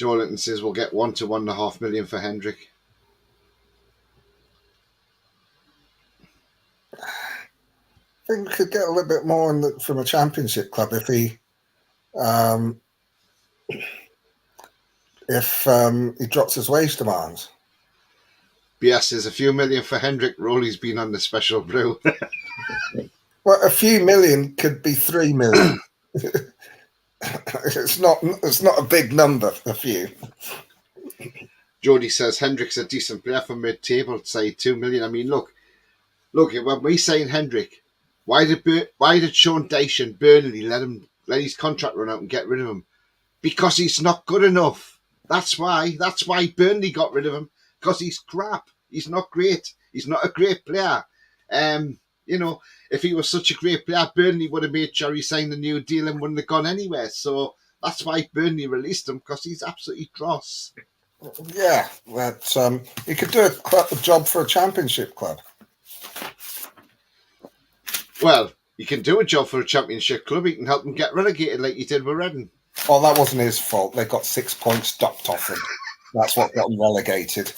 Jolinton says we'll get 1 to 1.5 million for Hendrick. I think we could get a little bit more from a championship club if he drops his wage demands. BS says a few million for Hendrick. Roly's been on the special brew. Well, a few million could be 3 million. It's not a big number. A few. Jody says Hendrick's a decent player for mid-table. Say 2 million. I mean, look. When we saying Hendrick, why did Sean Dyche and Burnley let his contract run out and get rid of him? Because he's not good enough. That's why. That's why Burnley got rid of him. Because he's crap. He's not great. He's not a great player. If he was such a great player, Burnley would have made sure he signed a new deal and wouldn't have gone anywhere. So that's why Burnley released him, because he's absolutely dross. Yeah, but he could do a job for a championship club. Well, he can do a job for a championship club. He can help them get relegated like he did with Reading. Well, that wasn't his fault. They got 6 points docked off him. That's what got them relegated.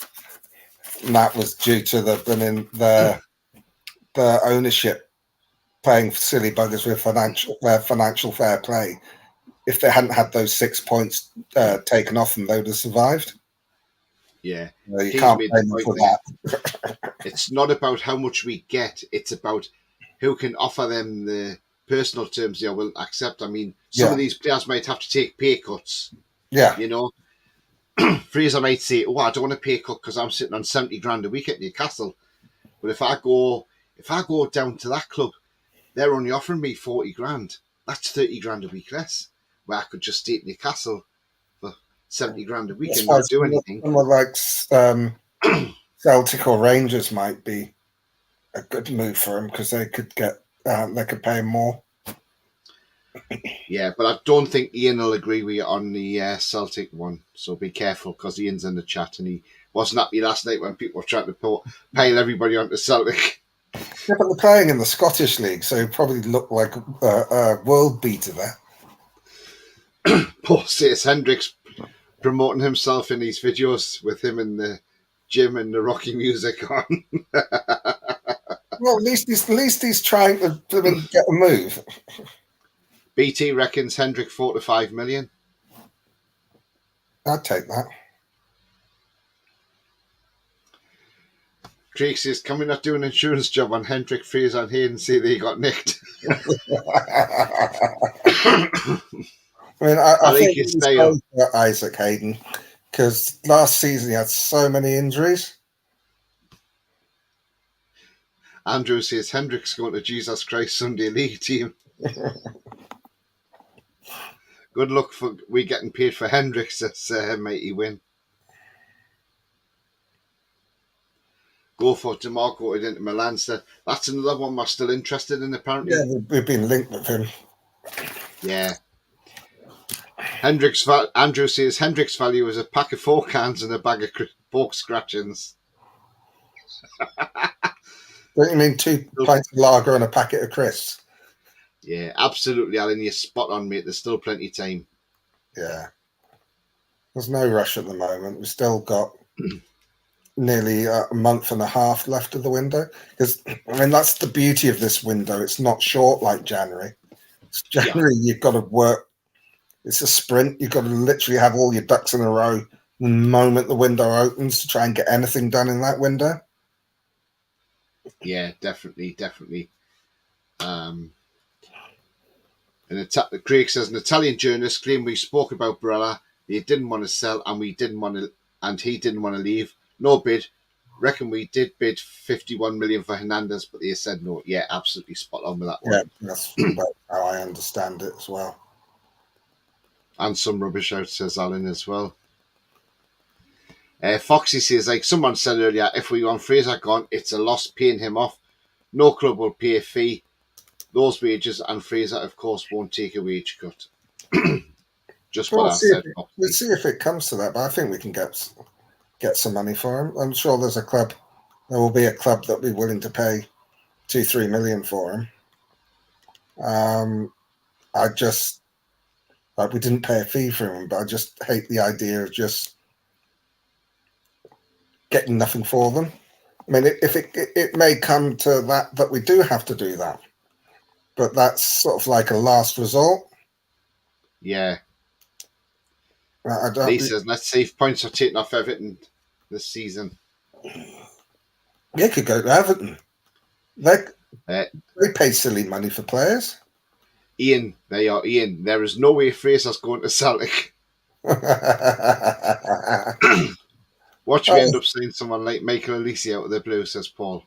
And that was due to the ownership playing silly buggers with financial fair play. If they hadn't had those 6 points taken off them, they would have survived. Yeah. You can't blame them for that. It's not about how much we get. It's about who can offer them the personal terms they will accept. I mean, some of these players might have to take pay cuts. Yeah. Fraser might say, I don't want a pay cut because I'm sitting on 70 grand a week at Newcastle. But if I go down to that club, they're only offering me 40 grand. That's 30 grand a week less. Where I could just stay at Newcastle for 70 grand a week and not do anything. Someone like Celtic or Rangers might be a good move for him because they could pay him more. Yeah, but I don't think Ian will agree with you on the Celtic one. So be careful, because Ian's in the chat and he wasn't happy last night when people were trying to pile everybody onto Celtic. Yeah, but they're playing in the Scottish League, so he probably looked like a world beater there. Paul says Hendrick's promoting himself in these videos with him in the gym and the rocky music on. Well, at least he's trying to get a move. BT reckons Hendrick 4 to 5 million. I'd take that. Craig says, can we not do an insurance job on Hendrick, Fraser and Hayden, say they got nicked? I mean, I think it's for Isaac Hayden, because last season he had so many injuries. Andrew says Hendrick's going to Jesus Christ Sunday League team. Good luck for we getting paid for Hendricks. That's mighty win. Go for DeMarco into Milan. That's another one we're still interested in, apparently. Yeah, we've been linked with him. Yeah. Andrew says Hendrick's value is a pack of 4 cans and a bag of pork scratchings. Don't you mean 2 pints of lager and a packet of crisps? Yeah, absolutely, Alan. You're spot on, mate. There's still plenty of time. Yeah. There's no rush at the moment. We've still got nearly a month and a half left of the window. Because, I mean, that's the beauty of this window. It's not short like January. It's January, You've got to work. It's a sprint. You've got to literally have all your ducks in a row the moment the window opens to try and get anything done in that window. Yeah, definitely. And Craig says an Italian journalist claimed we spoke about Barella. He didn't want to sell, and he didn't want to leave. No bid. Reckon we did bid 51 million for Hernandez, but they said no. Yeah, absolutely spot on with that one. Yeah, that's about how I understand it as well. And some rubbish out, says Alan as well. Foxy says, like someone said earlier, if we want Fraser gone, it's a loss paying him off. No club will pay a fee. Those wages, and Fraser, of course, won't take a wage cut. Just what I said. We'll see if it comes to that, but I think we can get some money for him. I'm sure there will be a club that will be willing to pay 2-3 million for him. Like, we didn't pay a fee for him, but I just hate the idea of just getting nothing for them. I mean, if it may come to that we do have to do that, but that's sort of like a last resort. Yeah. I don't. Lee says, let's see if points are taken off Everton this season. They could go to Everton. They Uh, pay silly money for players. Ian, there is no way Fraser's going to Celtic. Watch me end up seeing someone like Michael Elise out of the blue, says Paul.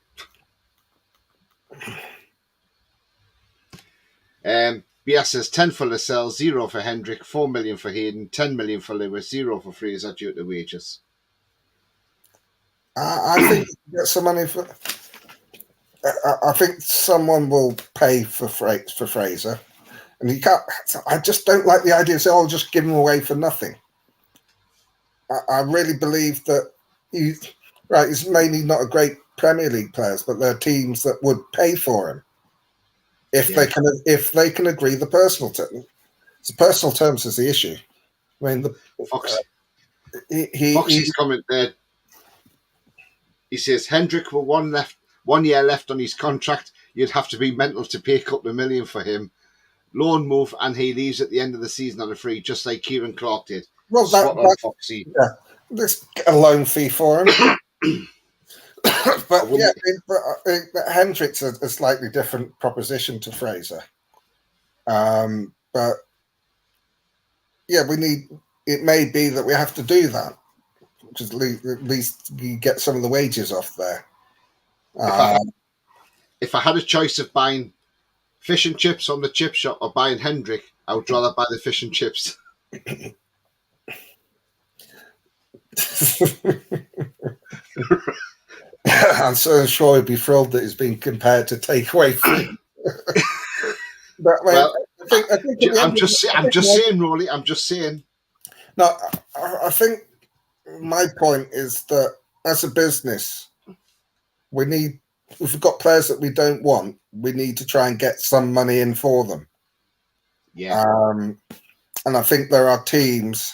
BS says 10 for Lascelles, 0 for Hendrick, 4 million for Hayden, 10 million for Lewis, 0 for Fraser due to wages. I think you get some money for. I think someone will pay for Fraser, and you can't. I just don't like the idea of saying, "Oh, just give him away for nothing." I really believe that he's maybe not a great Premier League player, but there are teams that would pay for him if they can agree the personal terms. The personal terms is the issue. I mean, Foxy's comment there. He says Hendrick with 1 year left on his contract. You'd have to be mental to pay a couple of million for him. Loan move, and he leaves at the end of the season on a free, just like Kieran Clark did. Well, Spot on, Foxy. Yeah, let's get a loan fee for him. But Hendrick's a slightly different proposition to Fraser. But yeah, it may be that we have to do that, which is at least you get some of the wages off there. If I had a choice of buying fish and chips on the chip shop or buying Hendrick, I would rather buy the fish and chips. I'm so sure he'd be thrilled that he's being compared to takeaway food. But I'm just saying, Roly. I'm just saying. No, I think my point is that as a business, if we've got players that we don't want, we need to try and get some money in for them. Yeah. And I think there are teams,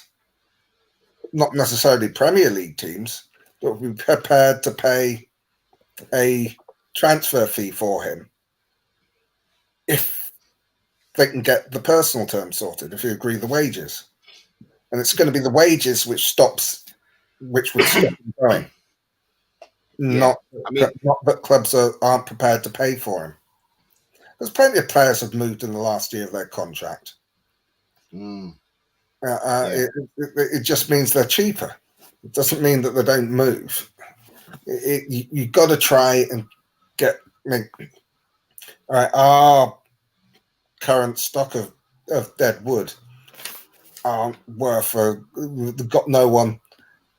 not necessarily Premier League teams, that will be prepared to pay a transfer fee for him if they can get the personal terms sorted, if you agree the wages. And it's going to be the wages which would stop him going. Not that clubs aren't prepared to pay for him. There's plenty of players have moved in the last year of their contract. It just means they're cheaper. It doesn't mean that they don't move. You've got to try and get. All right, our current stock of dead wood aren't worth they've got no one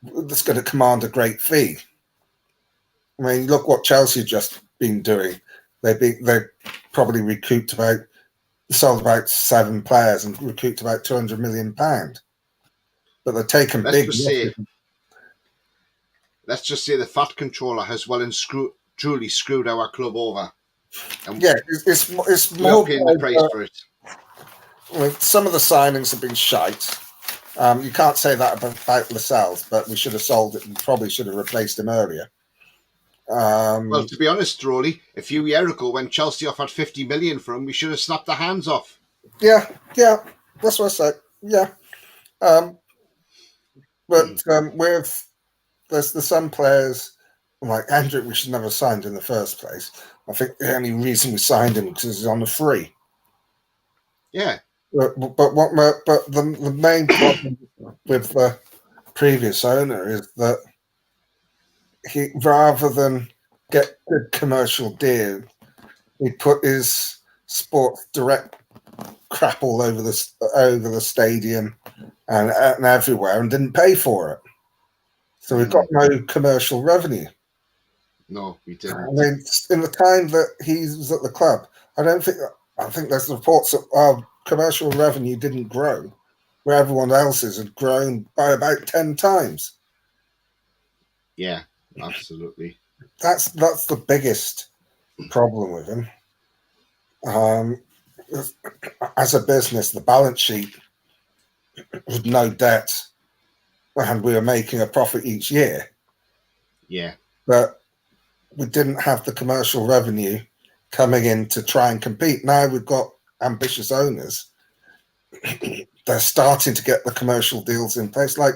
that's going to command a great fee. I mean, look what Chelsea have just been doing. They probably sold about 7 players and recouped about £200 million. But they're taking Let's just say the fat controller has well and truly screwed our club over. And it's more paying the price for it. Well, some of the signings have been shite. You can't say that about Lascelles, but we should have sold it and probably should have replaced him earlier. Well, to be honest, Roly, a few years ago when Chelsea offered 50 million for him, we should have snapped their hands off. Yeah, that's what I said. Yeah, but there's some players like Andrew we should never have signed in the first place. I think the only reason we signed him because he's on a free. Yeah, but the main problem with the previous owner is that he, rather than get good commercial deal, he put his Sports Direct crap all over the stadium and everywhere, and didn't pay for it. So we've got no commercial revenue. No, we didn't. I mean, in the time that he was at the club, I think there's reports that our commercial revenue didn't grow, where everyone else's had grown by about 10 times. Yeah, absolutely. That's the biggest problem with him. As a business, the balance sheet with no debt, and we were making a profit each year. Yeah. But we didn't have the commercial revenue coming in to try and compete. Now we've got ambitious owners. They're starting to get the commercial deals in place. Like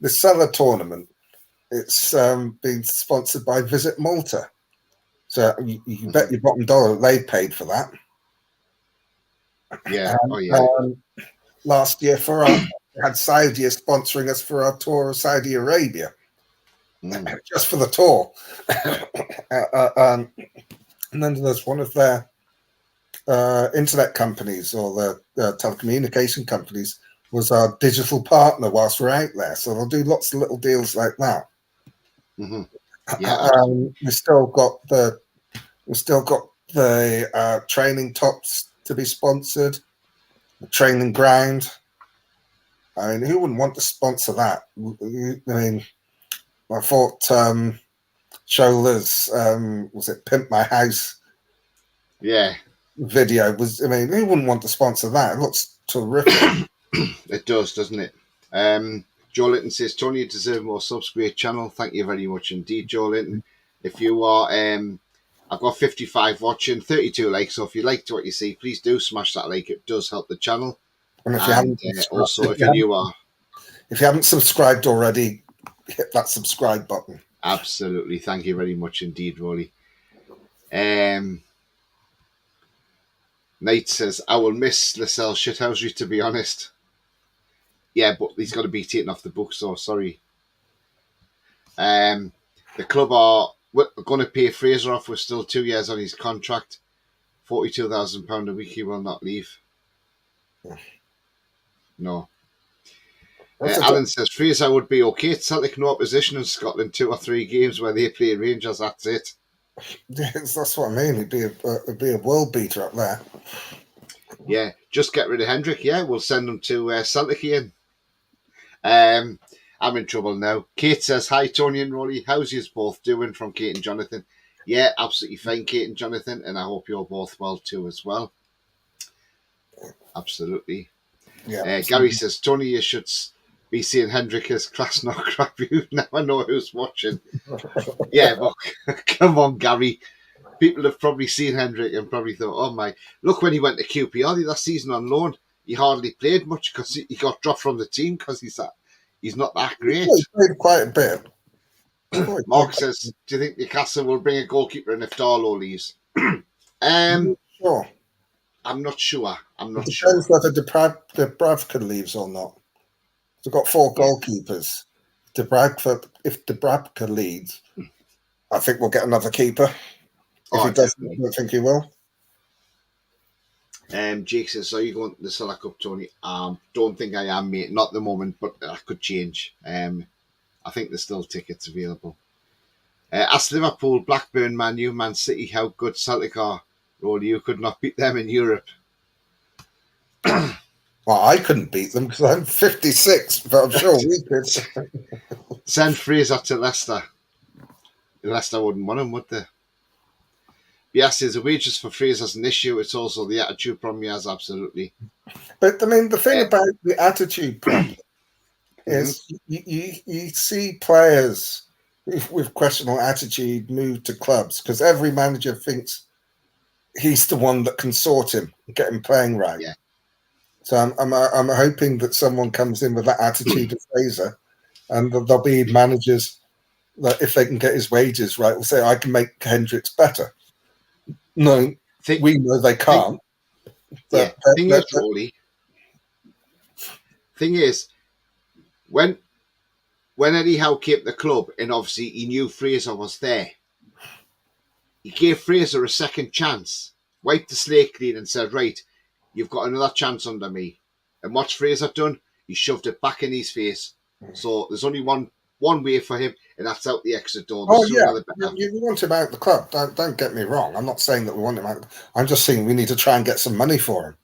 the Cellar tournament, it's been sponsored by Visit Malta. So you bet your bottom dollar they paid for that. Yeah. Oh, yeah. Last year we had Saudi sponsoring us for our tour of Saudi Arabia, just for the tour. And then there's one of their internet companies or the telecommunication companies was our digital partner whilst we're out there. So they'll do lots of little deals like that. Yeah. We still got the training tops to be sponsored, the training ground. I mean, who wouldn't want to sponsor that? I mean, I thought Shola's was it Pimp My House? Yeah. Video was. I mean, who wouldn't want to sponsor that? It looks terrific. It does, doesn't it? Joe Linton says, Tony, you deserve more subs. Great channel. Thank you very much indeed, Joe Linton. If you are, I've got 55 watching, 32 likes. So if you liked what you see, please do smash that like. It does help the channel. And if you haven't, if you haven't subscribed already, hit that subscribe button. Absolutely. Thank you very much indeed, Roly. Knight says, I will miss Lascelles shithousery, to be honest. Yeah, but he's got to be taken off the book, so sorry. The club are going to pay Fraser off. We're still 2 years on his contract. £42,000 a week. He will not leave. No. Alan says, Fraser would be okay at Celtic, no opposition in Scotland, 2 or 3 games where they play Rangers, that's it. Yes, that's what I mean. It'd be a world beater up there. Yeah, just get rid of Hendrick. Yeah, we'll send him to Celtic again. I'm in trouble now. Kate says, hi, Tony and Roly. How's you both doing? From Kate and Jonathan. Yeah, absolutely fine, Kate and Jonathan, and I hope you're both well too as well. Absolutely. Yeah. Gary says, Tony, you should be seeing Hendrick as class not crap. You now I know who's watching. Yeah, but come on, Gary. People have probably seen Hendrick and probably thought, oh my, look when he went to QPR that season on loan, he hardly played much because he got dropped from the team because he's not that great. He played quite a bit. Mark says, do you think Newcastle will bring a goalkeeper in if Darlow leaves? Sure. I'm not sure. It depends whether Dubravka leaves or not. They've got 4 goalkeepers. If Dubravka leads, I think we'll get another keeper. If he doesn't, I don't think he will. Jake says, are you going to the Cellar Cup, Tony? Don't think I am, mate. Not at the moment, but that could change. I think there's still tickets available. Ask Liverpool, Blackburn, Man U, Man City how good Celtic are. Roly, you could not beat them in Europe. Well, I couldn't beat them because I'm 56, but I'm sure we could. Send Fraser to Leicester. Leicester wouldn't want him, would they? Yes, the wages for Fraser's an issue. It's also the attitude problem he has, absolutely. But, I mean, the thing about the attitude problem is you see players with questionable attitude move to clubs because every manager thinks he's the one that can sort him and get him playing right. Yeah. So I'm hoping that someone comes in with that attitude of Fraser, and there'll be managers that if they can get his wages right, will say I can make Hendricks better. No, we know they can't. Thing is, Roly. Thing is, when Eddie Howe came to the club, and obviously he knew Fraser was there, he gave Fraser a second chance, wiped the slate clean, and said, "Right, you've got another chance under me." And what's Fraser done? He shoved it back in his face. So there's only one way for him, and that's out the exit door. You want him out the club. Don't get me wrong. I'm not saying that we want him out. I'm just saying we need to try and get some money for him.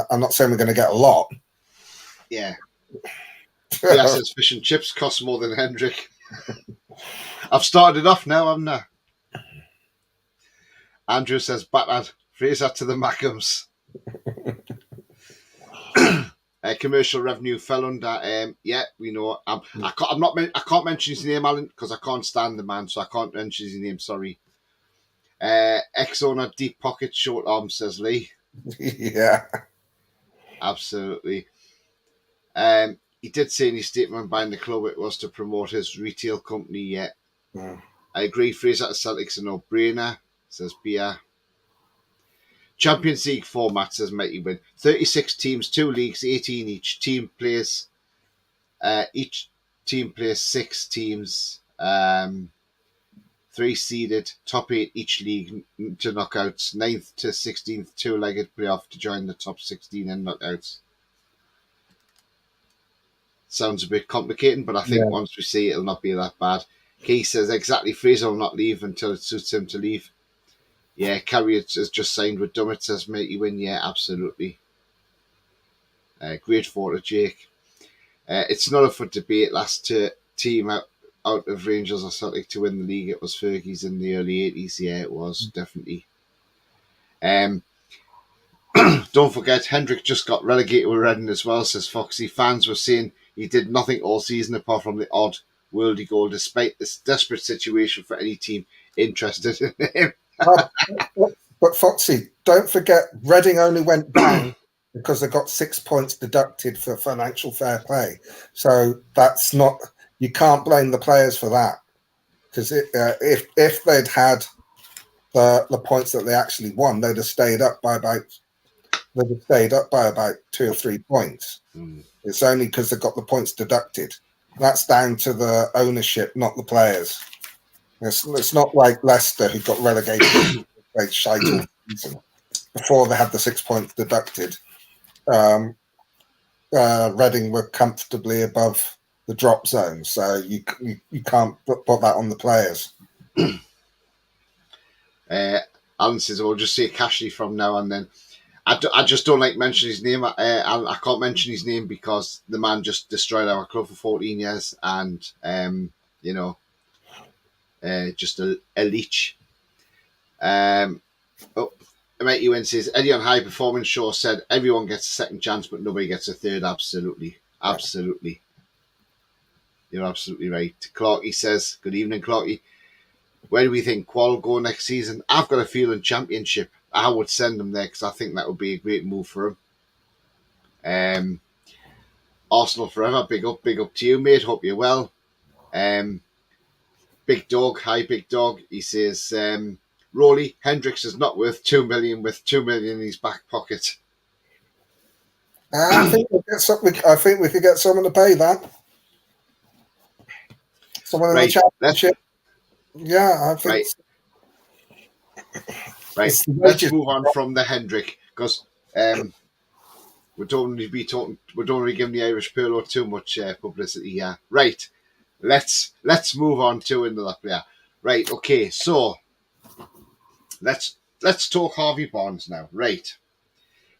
I'm not saying we're going to get a lot. Yeah. Yeah, says fish and chips cost more than Hendrick. I've started off now, haven't I? Andrew says, battered. Fraser to the Mackhams. Commercial revenue fell under. Yeah, we know. I can't mention his name, Alan, because I can't stand the man, so I can't mention his name. Sorry. Ex-owner deep pocket, short arm, says Lee. Yeah. Absolutely. He did say in his statement buying the club it was to promote his retail company. Yeah, I agree. Fraser at Celtic's a no-brainer, says Bia. Champions League format, says Mighty Win. 36 teams, 2 leagues, 18 each. Each team plays 6 teams. 3 seeded, top 8 each league to knockouts. 9th to 16th, 2-legged playoff to join the top 16 in knockouts. Sounds a bit complicated, but I think once we see it, it'll not be that bad. Keith says exactly, Fraser will not leave until it suits him to leave. Yeah, Carrier has just signed with Dummett, says Matey Win. Yeah, absolutely. Great photo, Jake. It's not up for debate. Last team out of Rangers or Celtic to win the league, it was Fergie's in the early 80s. Yeah, it was, definitely. Don't forget, Hendrick just got relegated with Reading as well, says Foxy. Fans were saying he did nothing all season apart from the odd worldie goal, despite this desperate situation for any team interested in him. But Foxy, don't forget, Reading only went down because they got 6 points deducted for financial fair play. So that's not, you can't blame the players for that. Because if they'd had the points that they actually won, they'd have stayed up by about 2 or 3 points. It's only because they got the points deducted. That's down to the ownership, not the players. It's not like Leicester, who got relegated season before they had the 6 points deducted. Reading were comfortably above the drop zone, so you can't put that on the players. Alan says, "I'll just say Cashley from now on." Then I just don't like mentioning his name. I can't mention his name because the man just destroyed our club for 14 years, and just a leech. Matey Win says, Eddie on High Performance Show said everyone gets a second chance, but nobody gets a third. Absolutely. You're absolutely right. Clarky says, good evening, Clarky. Where do we think Qual will go next season? I've got a feeling Championship. I would send him there because I think that would be a great move for him. Arsenal forever. Big up to you, mate. Hope you're well. Big Dog. Hi, Big Dog. He says, Roly, Hendricks is not worth 2 million with 2 million in his back pocket. I think we could get someone to pay that. Someone in the Championship. Yeah, I think. Right. Let's move on from the Hendrick because we don't want to be giving the Irish Pirlo too much publicity here. Right. Let's move on to another player. Right. Okay. So let's talk Harvey Barnes now. Right.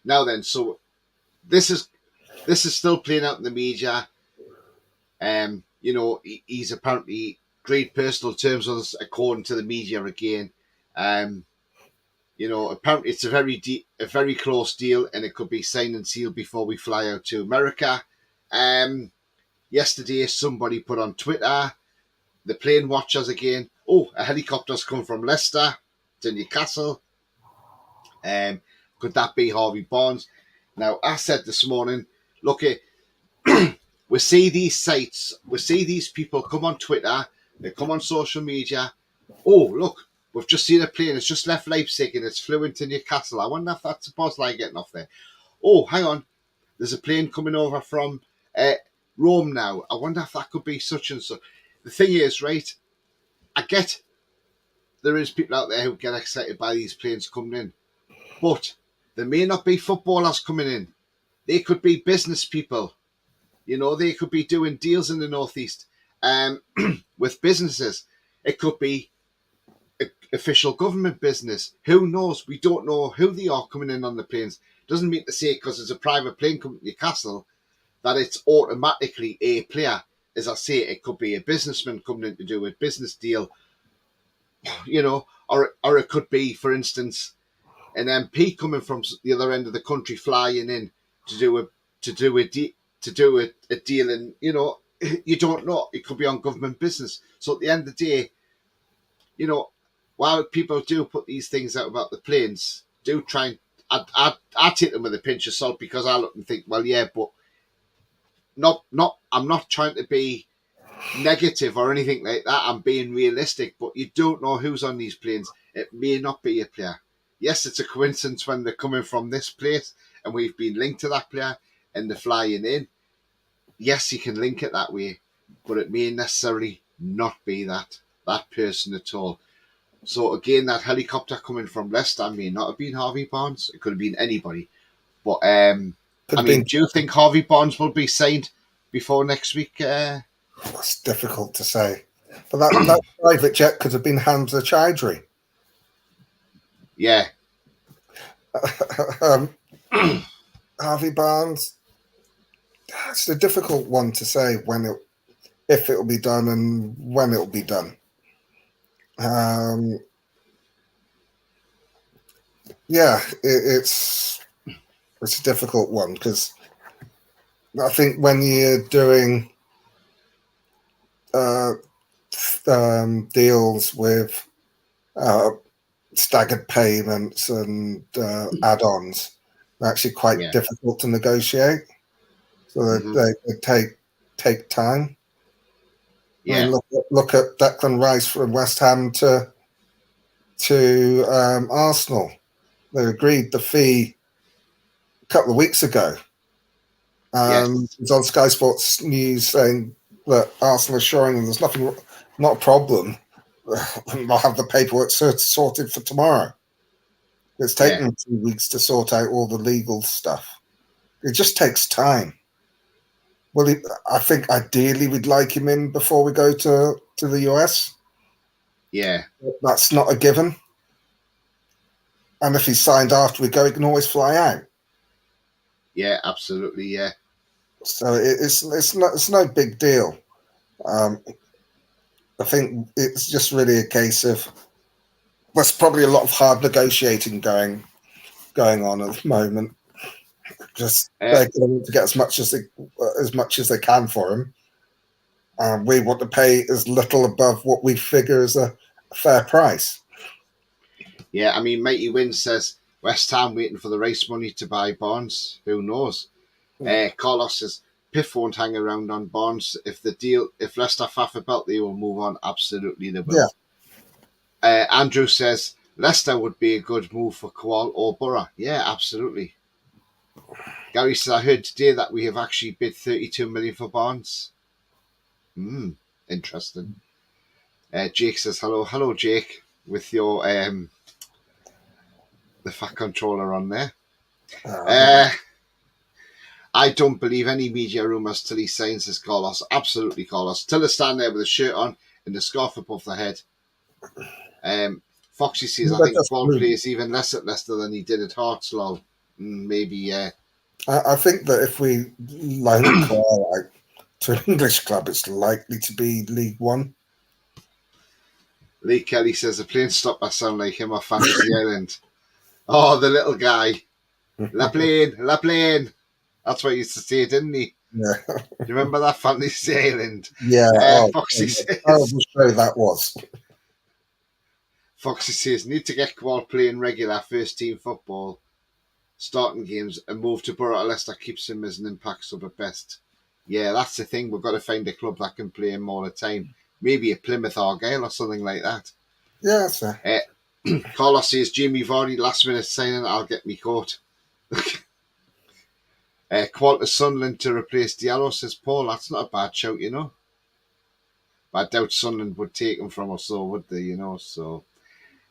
Now then, so this is still playing out in the media. He's apparently great personal terms with us, according to the media again. Apparently it's a very close deal, and it could be signed and sealed before we fly out to America. Yesterday, somebody put on Twitter, the plane watchers again. Oh, a helicopter's come from Leicester to Newcastle. Could that be Harvey Barnes? Now, I said this morning, look, we see these sites, we see these people come on Twitter, they come on social media. Oh, look, we've just seen a plane. It's just left Leipzig and it's flew into Newcastle. I wonder if that's a Bosley getting off there. Oh, hang on. There's a plane coming over from Rome now. I wonder if that could be such and such. The thing is, right, I get there is people out there who get excited by these planes coming in. But there may not be footballers coming in. They could be business people. They could be doing deals in the Northeast with businesses. It could be official government business. Who knows? We don't know who they are coming in on the planes. Doesn't mean to say because it's a private plane coming to Newcastle that it's automatically a player. As I say, it could be a businessman coming in to do a business deal, or it could be, for instance, an MP coming from the other end of the country flying in to to do a deal, and you don't know. It could be on government business. So at the end of the day, while people do put these things out about the planes, do try and I take them with a pinch of salt, because I look and think, well, yeah, but not. I'm not trying to be negative or anything like that. I'm being realistic, but you don't know who's on these planes. It may not be a player. Yes, it's a coincidence when they're coming from this place and we've been linked to that player and they're flying in. Yes, you can link it that way, but it may necessarily not be that person at all. So again, that helicopter coming from Leicester may not have been Harvey Barnes. It could have been anybody. But do you think Harvey Barnes will be signed before next week? That's difficult to say. But that private jet could have been Hamza Chaudhry. Yeah. Harvey Barnes. It's a difficult one to say if it will be done and when it will be done. It's a difficult one, because I think when you're doing deals with staggered payments and add-ons, they're actually quite difficult to negotiate. So they take time. Yeah. I mean, look at Declan Rice from West Ham to Arsenal. They agreed the fee a couple of weeks ago. It was on Sky Sports News saying that Arsenal assuring them there's not a problem. They'll have the paperwork sorted for tomorrow. It's taken them 2 weeks to sort out all the legal stuff. It just takes time. Well, I think ideally we'd like him in before we go to the US. Yeah. That's not a given. And if he's signed after we go, he can always fly out. Yeah, absolutely, yeah. So it's no big deal. I think it's just really a case of there's probably a lot of hard negotiating going on at the moment. Just they're going to get as much as they can for him. We want to pay as little above what we figure is a fair price. Yeah, I mean, Mighty Win says West Ham waiting for the race money to buy Barnes. Who knows? Carlos says Piff won't hang around on Barnes. If Leicester faff about, they will move on. Absolutely, they will. Yeah. Andrew says Leicester would be a good move for Kowal or Borough. Yeah, absolutely. Gary says, I heard today that we have actually bid 32 million for Barnes. Interesting. Jake says, hello, Jake, with your the fat controller on there. I don't believe any media rumours till he signs, says Carlos. Absolutely, Carlos. Till they stand there with a shirt on and the scarf above the head. Foxy says, I think Paul plays even less at Leicester than he did at Hearts, lol. Maybe, yeah. I think that if we loan Carl to an English club, it's likely to be League One. Lee Kelly says, the plane stopper sound like him off Fantasy Island. Oh, the little guy. La plane. That's what he used to say, didn't he? Yeah. Do you remember that Fantasy Island? Yeah. Foxy says. Terrible show that was. Foxy says, need to get Kowal playing regular first team football, starting games, and move to Borough or Leicester keeps him as an impact sub at best. Yeah, that's the thing. We've got to find a club that can play him all the time. Maybe a Plymouth Argyle or something like that. Yeah, sir. Carlos says, Jimmy Vardy, last minute signing, I'll get me caught. Qantas Sunderland to replace Diallo, says Paul. That's not a bad shout, you know. But I doubt Sunderland would take him from us, so would they, you know? So,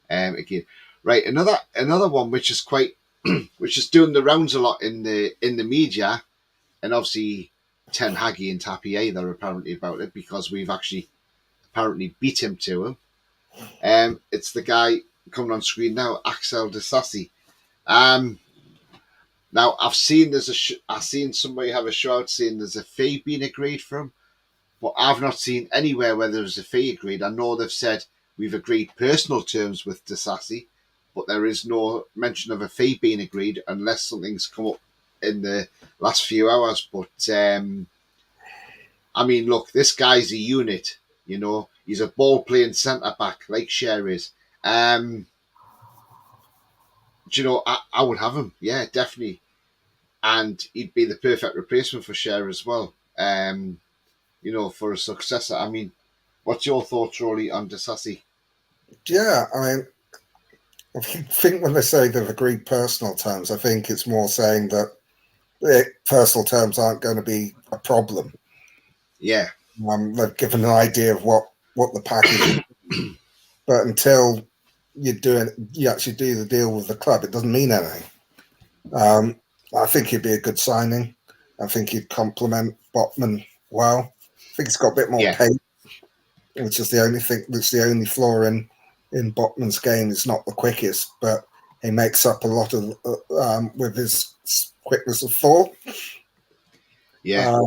again. Right, another one which is quite, which is doing the rounds a lot in the media, and obviously Ten Haggy and Tappy either apparently about it, because we've actually apparently beat him to him. It's the guy coming on screen now, Axel Disasi. Now I've seen somebody have a shout saying there's a fee being agreed for him, but I've not seen anywhere where there's a fee agreed. I know they've said we've agreed personal terms with Disasi, but there is no mention of a fee being agreed unless something's come up in the last few hours. But I mean, look, this guy's a unit. You know, he's a ball-playing centre-back like Cher is. Do you know, I would have him. Yeah, definitely. And he'd be the perfect replacement for Cher as well. You know, for a successor. I mean, what's your thoughts, Roly, on Disasi? Yeah, I mean, I think when they say they've agreed personal terms, I think it's more saying that the personal terms aren't going to be a problem. Yeah. They've given an idea of what the package is. But until you actually do the deal with the club, it doesn't mean anything. I think he'd be a good signing. I think he'd complement Botman well. I think he's got a bit more pace, which is the only thing. That's the only flaw in Botman's game. Is not the quickest, but he makes up a lot of with his quickness of thought. Yeah,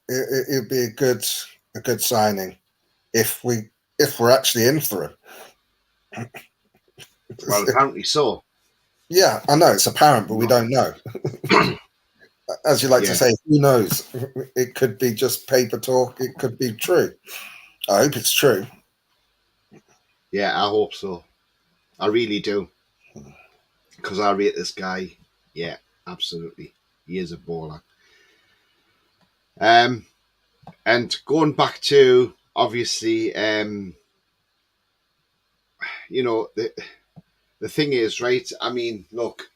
it'd be a good signing if we're actually in for him. Well, apparently so. Yeah, I know it's apparent, but we don't know. As you like to say, who knows? It could be just paper talk. It could be true. I hope it's true. Yeah, I hope so. I really do. Because I rate this guy. Yeah, absolutely. He is a baller. And going back to, obviously, you know, the thing is, right, I mean, look,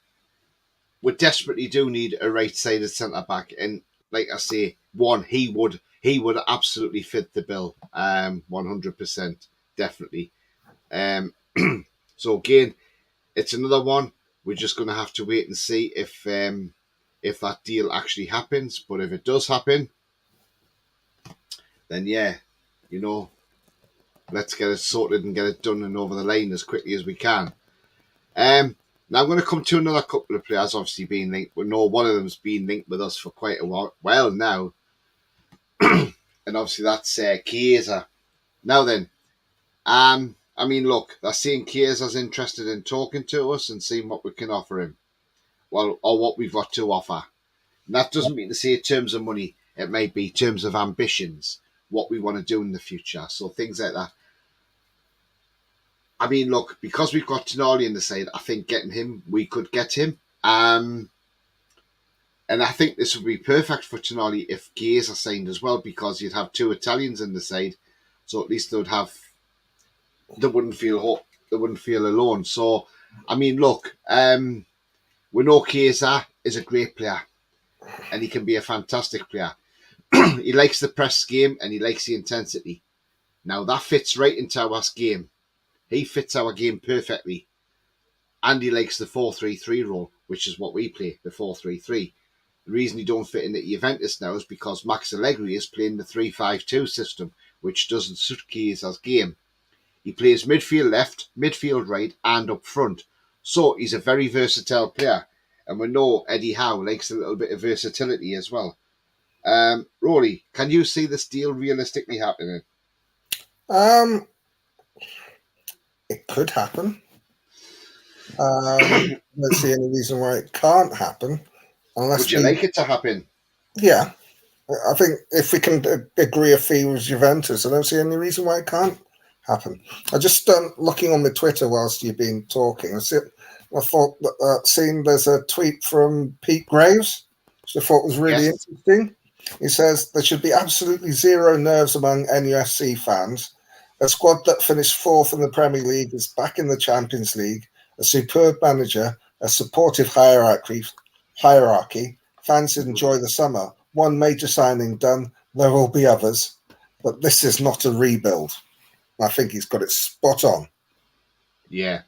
we desperately do need a right-sided centre-back. And like I say, he would absolutely fit the bill, 100%, definitely. So again, it's another one. We're just going to have to wait and see if that deal actually happens. But if it does happen, then yeah, you know, let's get it sorted and get it done and over the line as quickly as we can. Now I'm going to come to another couple of players obviously being linked. We know one of them's been linked with us for quite a while now. And obviously that's Chiesa. Now then, I mean, look, they're saying Chiesa's interested in talking to us and seeing what we can offer him. Well, or what we've got to offer. And that doesn't mean to say in terms of money. It may be in terms of ambitions, what we want to do in the future. So things like that. I mean, look, because we've got Tonali in the side, I think we could get him. And I think this would be perfect for Tonali if Chiesa signed as well, because you'd have two Italians in the side. So at least they wouldn't feel alone. So, I mean, look, we know Chiesa is a great player and he can be a fantastic player. He likes the press game and he likes the intensity. Now, that fits right into our game. He fits our game perfectly. And he likes the 4-3-3 role, which is what we play, the 4-3-3. The reason he don't fit in at Juventus now is because Max Allegri is playing the 3-5-2 system, which doesn't suit Chiesa's game. He plays midfield left, midfield right, and up front. So he's a very versatile player. And we know Eddie Howe likes a little bit of versatility as well. Roly, can you see this deal realistically happening? It could happen. I don't see any reason why it can't happen. Would you like it to happen? Yeah. I think if we can agree a fee with Juventus, I don't see any reason why it can't happen. I just looking on the Twitter whilst you've been talking. I thought seeing there's a tweet from Pete Graves, which I thought was really interesting. He says there should be absolutely zero nerves among NUFC fans. A squad that finished fourth in the Premier League is back in the Champions League. A superb manager, a supportive hierarchy. Fans enjoy the summer. One major signing done. There will be others, but this is not a rebuild. I think he's got it spot on. Yeah,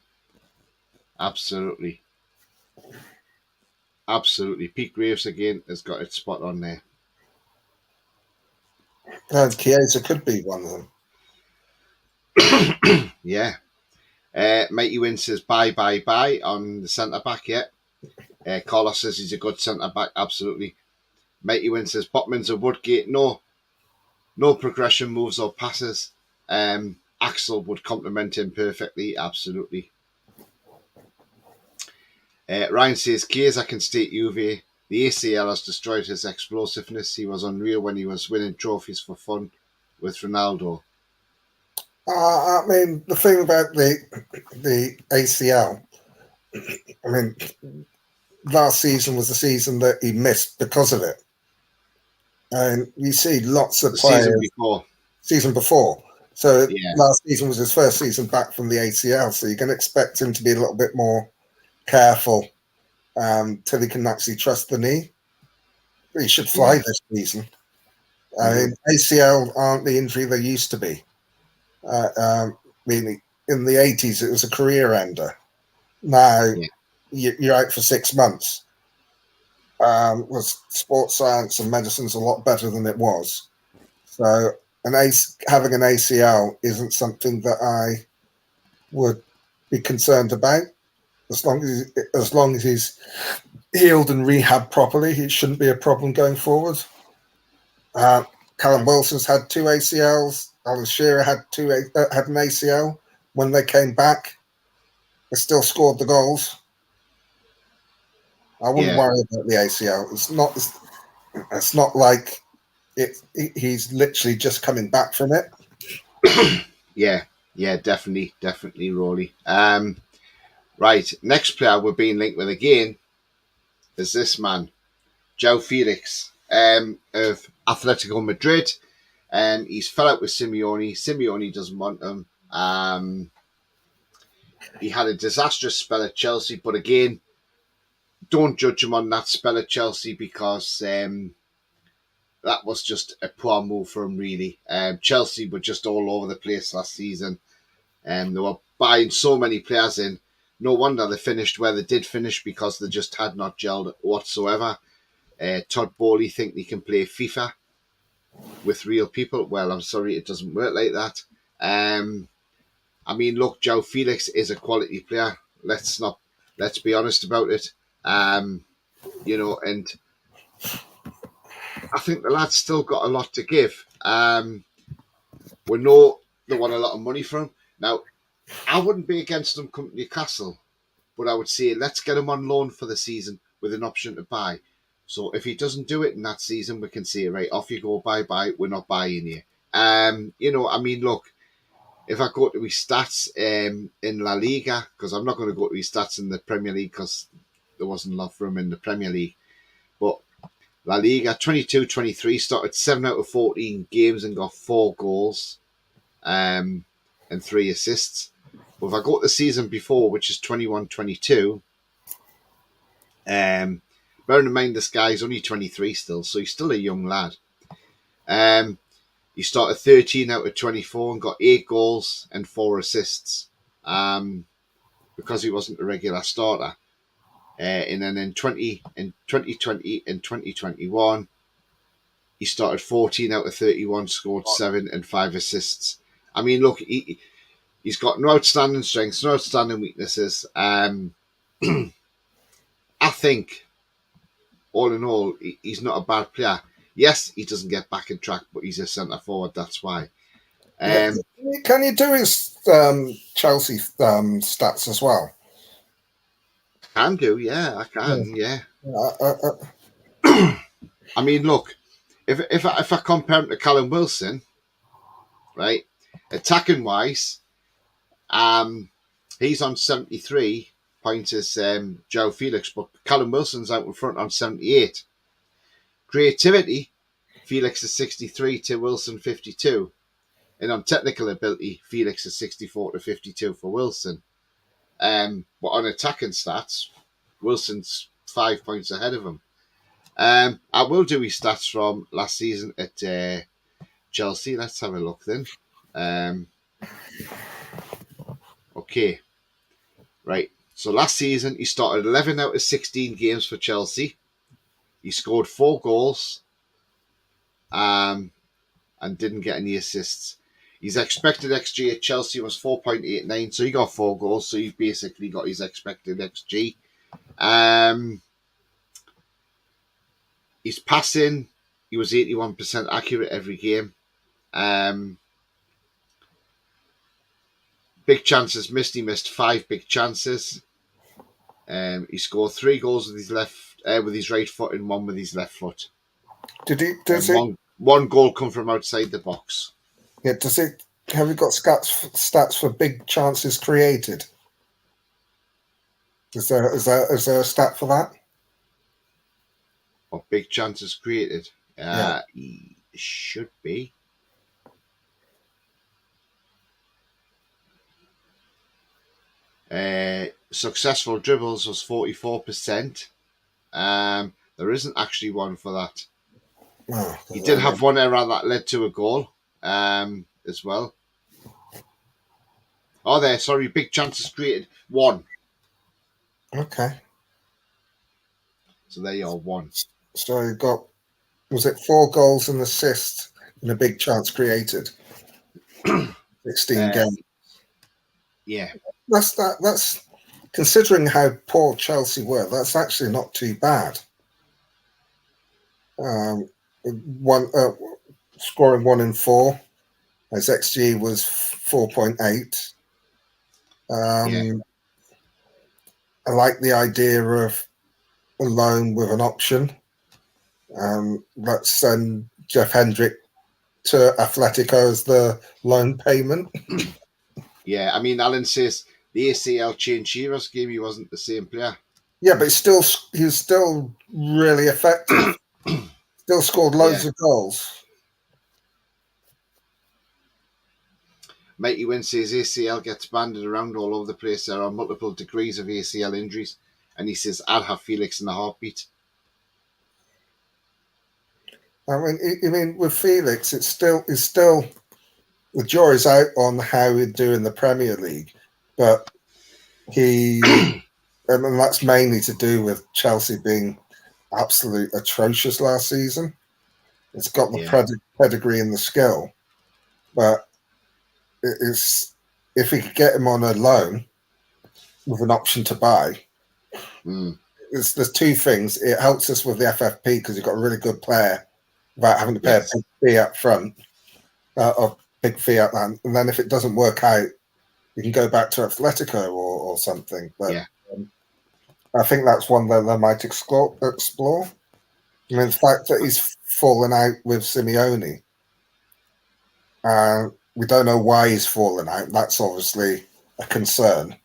absolutely. Absolutely. Pete Graves again has got it spot on there. And Chiesa could be one of them. Yeah. Mighty Win says bye on the centre back. Yeah. Carlos says he's a good centre back. Absolutely. Mighty Win says Botman's a Woodgate. No progression moves or passes. Axel would complement him perfectly. Absolutely. Ryan says, Kears, I can state Juve. The ACL has destroyed his explosiveness. He was unreal when he was winning trophies for fun with Ronaldo. I mean, the thing about the ACL, I mean, last season was the season that he missed because of it. And you see lots of The players season before. So Yeah. last season was his first season back from the ACL. So you can expect him to be a little bit more careful till he can actually trust the knee. But he should fly this season. I mean, ACL aren't the injury they used to be. Meaning in the 80s, it was a career ender. Now you're out for 6 months. Was sports science and medicine's a lot better than it was. So having an ACL isn't something that I would be concerned about. As long as he's healed and rehabbed properly, it shouldn't be a problem going forward. Callum Wilson's had 2 ACLs. Alan Shearer had an ACL. When they came back, they still scored the goals. I wouldn't worry about the ACL. It's not like he's literally just coming back from it. Yeah, definitely, Roly. Right, next player we're being linked with again is this man, João Felix, of Atletico Madrid. He's fell out with Simeone. Simeone doesn't want him. He had a disastrous spell at Chelsea, but again, don't judge him on that spell at Chelsea because that was just a poor move for him, really. Chelsea were just all over the place last season. They were buying so many players in. No wonder they finished where they did finish because they just had not gelled whatsoever. Todd Bowley think they can play FIFA with real people. Well, I'm sorry, it doesn't work like that. I mean, look, João Felix is a quality player. Let's be honest about it. And I think the lad's still got a lot to give. We know they want a lot of money for him. Now, I wouldn't be against him coming to Newcastle, but I would say let's get him on loan for the season with an option to buy. So if he doesn't do it in that season, we can say, right, off you go, bye-bye, we're not buying you. I mean, look, if I go to his stats in La Liga, because I'm not going to go to his stats in the Premier League because there wasn't love for him in the Premier League, but La Liga, 22-23, started 7 out of 14 games and got 4 goals and 3 assists. But if I go to the season before, which is 21-22, bearing in mind this guy's only 23 still, so he's still a young lad. He started 13 out of 24 and got 8 goals and 4 assists because he wasn't a regular starter. And then in 2020 and 2021, he started 14 out of 31, scored 7 and 5 assists. I mean, look, he's got no outstanding strengths, no outstanding weaknesses. I think, all in all, he's not a bad player. Yes, he doesn't get back in track, but he's a centre forward. That's why. Can you do his Chelsea stats as well? Can do, yeah, I can, yeah. I mean, look, if I compare him to Callum Wilson, right, attacking wise, he's on 73 points as João Felix, but Callum Wilson's out in front on 78. Creativity, Felix is 63 to Wilson 52. And on technical ability, Felix is 64 to 52 for Wilson. But on attacking stats, Wilson's 5 points ahead of him. I will do his stats from last season at Chelsea. Let's have a look then. Okay. Right. So last season, he started 11 out of 16 games for Chelsea. He scored 4 goals and didn't get any assists. His expected XG at Chelsea was 4.89, so he got 4 goals, so he basically got his expected XG. His passing, he was 81% accurate every game. Big chances missed, he missed 5 big chances. He scored 3 goals with his right foot and 1 with his left foot. Did he? And one goal come from outside the box. Yeah. Does it? Have you got stats for big chances created? Is there a stat for that? Or big chances created? Yeah. He should be. Successful dribbles was 44%. There isn't actually one for that. Oh, He did have one error that led to a goal as well. Oh, there, sorry, big chances created. 1. Okay. So there you are, 1. So you got, was it 4 goals and assists and a big chance created? 16 games. Yeah. That's considering how poor Chelsea were. That's actually not too bad. Scoring 1 in 4. His XG was 4.8. I like the idea of a loan with an option. Let's send Jeff Hendrick to Atletico as the loan payment. Yeah, I mean, Alan says the ACL changed Shearer's game. He wasn't the same player. Yeah, but he's still really effective. Still scored loads of goals. Mighty Win says ACL gets banded around all over the place. There are multiple degrees of ACL injuries. And he says, I'd have Felix in a heartbeat. I mean, with Felix, it's still the jury's out on how he'd do in the Premier League, but and that's mainly to do with Chelsea being absolutely atrocious last season. It's got the pedigree and the skill, but it's if we could get him on a loan with an option to buy. There's 2 things. It helps us with the FFP because you've got a really good player without having to pay a big fee up front, or big fee up front. And then if it doesn't work out, you can go back to Atletico or something. But I think that's one that they might explore. I mean, the fact that he's fallen out with Simeone, we don't know why he's fallen out. That's obviously a concern.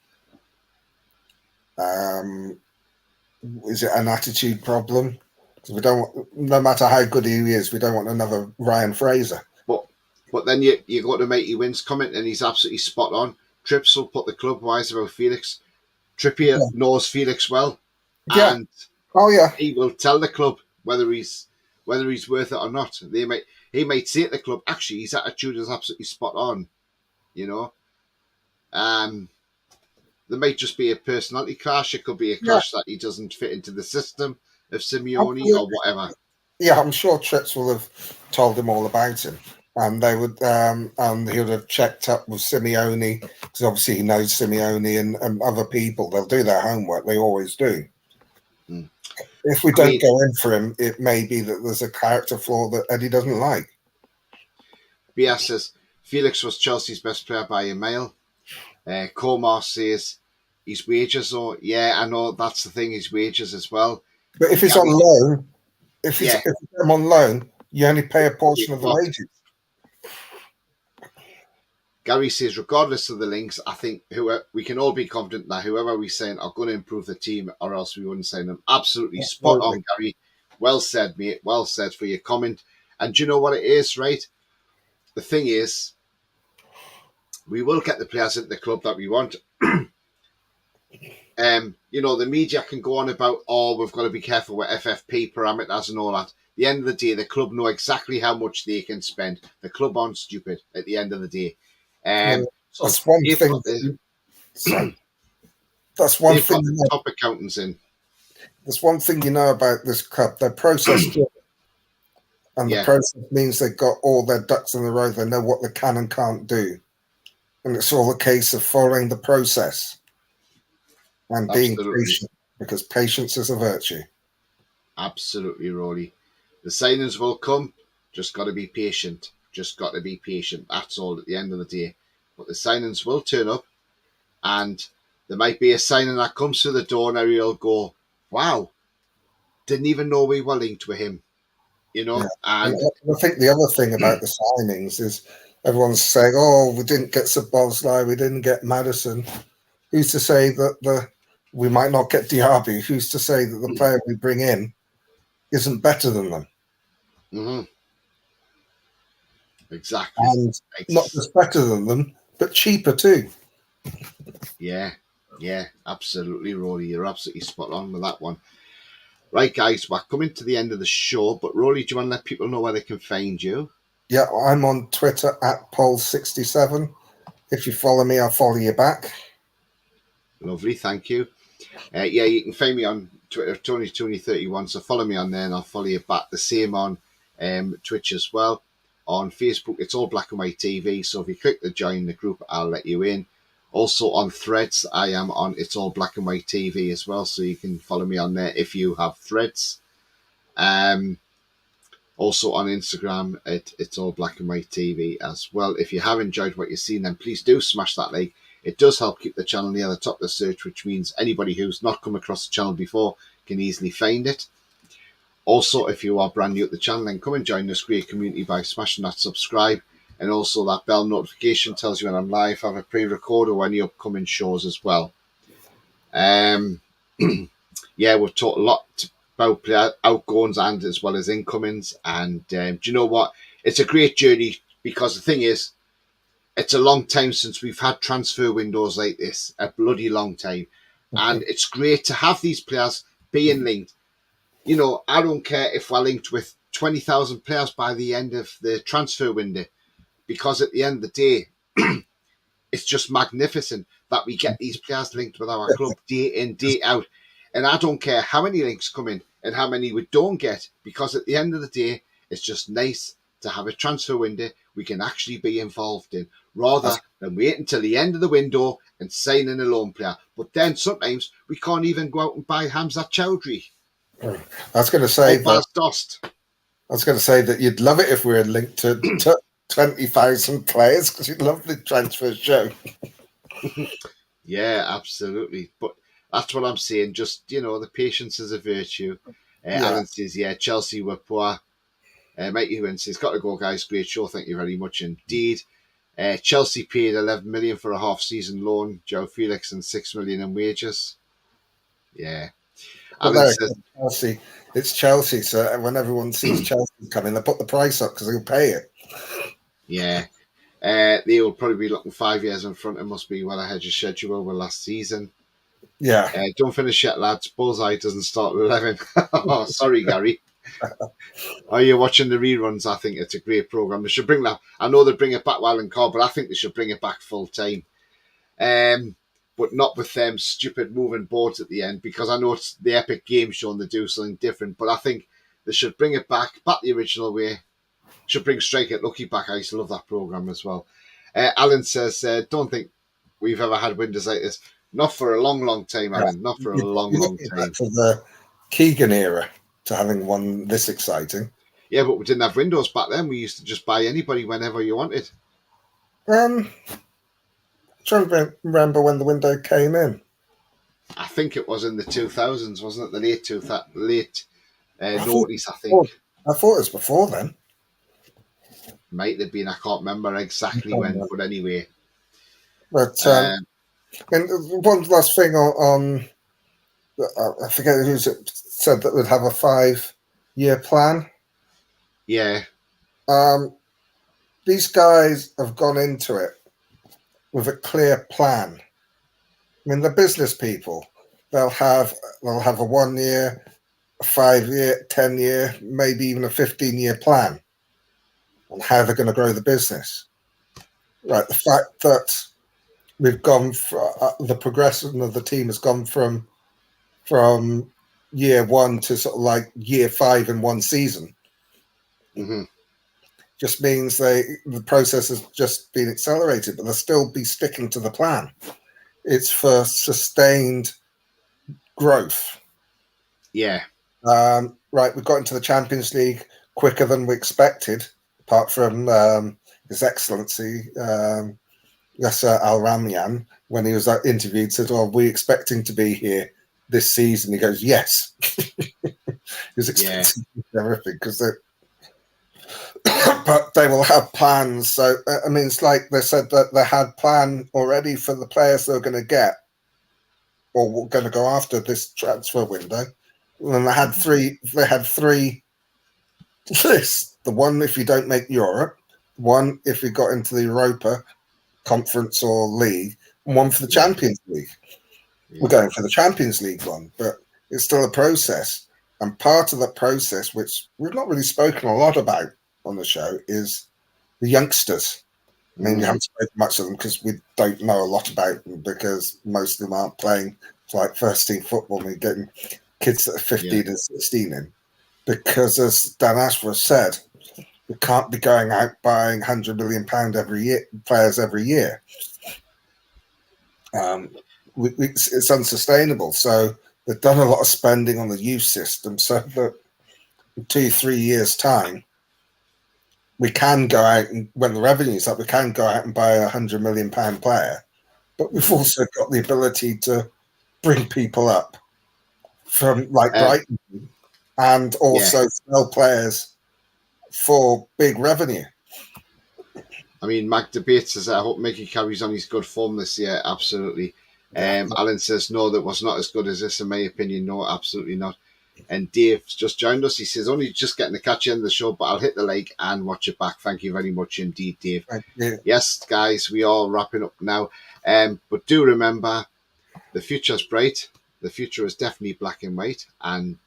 Is it an attitude problem? We don't. No matter how good he is, we don't want another Ryan Fraser. But then you go to Mighty Win's comment, and he's absolutely spot on. Trips will put the club wise about Felix. Trippier knows Felix well, and he will tell the club whether he's worth it or not. He might say to the club, actually, his attitude is absolutely spot on. You know, there might just be a personality clash. It could be a clash that he doesn't fit into the system of Simeone or whatever. Yeah, I'm sure Trips will have told him all about him, and they would, and he would have checked up with Simeone because obviously he knows Simeone and other people. They'll do their homework. They always do. If we don't go in for him, it may be that there's a character flaw that Eddie doesn't like. Bias says Felix was Chelsea's best player by a mile. Komar says his wages, I know that's the thing, his wages as well. But if he's on loan, if he's on loan, you only pay a portion of the wages. Gary says, regardless of the links, I think we can all be confident that whoever we sign are going to improve the team, or else we wouldn't sign them. Absolutely spot on, Gary. Well said, mate. Well said for your comment. And do you know what it is, right? The thing is, we will get the players into the club that we want. The media can go on about, we've got to be careful with FFP parameters and all that. At the end of the day, the club know exactly how much they can spend. The club aren't stupid at the end of the day. That's one thing. That's one thing. The top accountants in. There's one thing you know about this club. They're process driven. And the process means they've got all their ducks in a row. They know what they can and can't do. And it's all a case of following the process and being patient, because patience is a virtue. Absolutely, Roly. The signings will come. Just got to be patient. That's all at the end of the day. But the signings will turn up, and there might be a signing that comes through the door and he'll go, wow, didn't even know we were linked with him, you know. Yeah. And I think the other thing about the signings is everyone's saying, "Oh, we didn't get Sabozlai, we didn't get Madison." Who's to say that we might not get Diaby? Who's to say that the player we bring in isn't better than them? mm-hmm, exactly, And not just better than them, but cheaper too. yeah, absolutely, Roly. You're absolutely spot on with that one. Right, guys, we're coming to the end of the show, but Roly, do you want to let people know where they can find you? Yeah, I'm on Twitter at Pole67. If you follow me, I'll follow you back. Lovely, thank you. Yeah, you can find me on Twitter, Tony31. So follow me on there, and I'll follow you back. The same on Twitch as well. On Facebook, it's all Black and White TV. So if you click the join the group, I'll let you in. Also on Threads, I am on It's All Black and White TV as well. So you can follow me on there if you have Threads. Also on Instagram, It's All Black and White TV as well. If you have enjoyed what you've seen, then please do smash that like. It does help keep the channel near the top of the search, which means anybody who's not come across the channel before can easily find it. Also, if you are brand new at the channel, then come and join this great community by smashing that subscribe, and also that bell notification tells you when I'm live, have a pre-record or any upcoming shows as well. Yeah, we've talked a lot about player outgoings and as well as incomings, and do you know what? It's a great journey, because the thing is, it's a long time since we've had transfer windows like this, a bloody long time. And it's great to have these players being linked. You know, I don't care if we're linked with 20,000 players by the end of the transfer window, because at the end of the day, it's just magnificent that we get these players linked with our club day in, day out. And I don't care how many links come in and how many we don't get, because at the end of the day, it's just nice to have a transfer window we can actually be involved in, rather than wait until the end of the window and sign in a loan player. But then sometimes we can't even go out and buy Hamzat Chowdhury. I was going to say that. Dost. I was going to say that you'd love it if we were linked to 20,000 players, because you'd love the transfer show. Yeah, absolutely. But that's what I'm saying. Just, you know, the patience is a virtue. Alan says, yeah, Chelsea were poor. Mike Ewan says, got to go, guys. Great show. Thank you very much indeed. Chelsea paid 11 million for a half-season loan. Joe Felix and 6 million in wages. Yeah. Well, Chelsea. It's Chelsea, so when everyone sees Chelsea coming, they put the price up because they'll pay it. Yeah. They will probably be looking 5 years in front. It must be well ahead of schedule with last season. Yeah. Don't finish yet, lads. Bullseye doesn't start at 11. Oh, sorry, Gary. Are you watching the reruns? I think it's a great program. They should bring that. I know they bring it back while in car, but I think they should bring it back full time. But not with them stupid moving boards at the end, because I know it's the Epic Game Show and they do something different. But I think they should bring it back the original way. Should bring Strike It Lucky back. I used to love that program as well. Alan says, don't think we've ever had windows like this. Not for a long, long time, Alan. Not for a long, long time. For the Keegan era to having one this exciting. Yeah, but we didn't have windows back then. We used to just buy anybody whenever you wanted. Trying to remember when the window came in. I think it was in the 2000s, wasn't it? The late noughties, I think. I thought it was before then. Might have been. I can't remember exactly when, but anyway. But and one last thing on I forget who said that would have a 5-year plan. Yeah. These guys have gone into it with a clear plan. I mean, the business people, they'll have a 1 year, a 5-year, 10-year, maybe even a 15-year plan on how they're going to grow the business. Right. The fact that we've gone the progression of the team has gone from year 1 to sort of like year 5 in one season. Mm-hmm. Just means the process has just been accelerated, but they'll still be sticking to the plan. It's for sustained growth. Yeah. Right, we got into the Champions League quicker than we expected, apart from His Excellency, Yasser Al Ramian, when he was interviewed, said, "Well, are we expecting to be here this season?" He goes, "Yes." He was expecting everything because but they will have plans. So I mean, it's like they said that they had plan already for the players they're going to get or were going to go after this transfer window. And they had three. They had three lists. The one if you don't make Europe, one if you got into the Europa Conference or League, and one for the Champions League. We're going for the Champions League one, but it's still a process. And part of that process, which we've not really spoken a lot about on the show, is the youngsters. I mean, we haven't spoken much of them because we don't know a lot about them because most of them aren't playing like first team football. We're getting kids that are 15 and 16 in. Because as Dan Ashworth said, we can't be going out buying £100 million every year players every year. It's unsustainable. So they've done a lot of spending on the youth system so that in 2-3 years' time, we can go out and when the revenue's up, we can go out and buy a £100 million player. But we've also got the ability to bring people up from like Brighton and also sell players for big revenue. I mean, Mac debates says, I hope Mickey carries on his good form this year. Absolutely. Alan says, no, that was not as good as this, in my opinion. No, absolutely not. And Dave's just joined us. He says, only just getting to catch you in the show, but I'll hit the like and watch it back. Thank you very much indeed, Dave. Yes, guys, we are wrapping up now. But do remember, the future's bright. The future is definitely black and white. And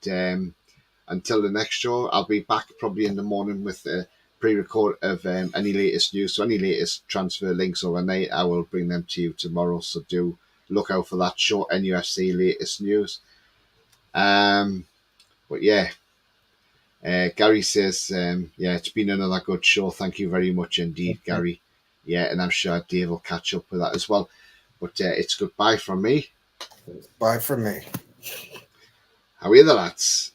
until the next show, I'll be back probably in the morning with a pre-record of any latest news. So any latest transfer links overnight, I will bring them to you tomorrow. So do look out for that short NUFC latest news. But yeah, Gary says, it's been another good show. Thank you very much indeed, Gary. Yeah, and I'm sure Dave will catch up with that as well. But it's goodbye from me. Bye from me. How are you, the lads?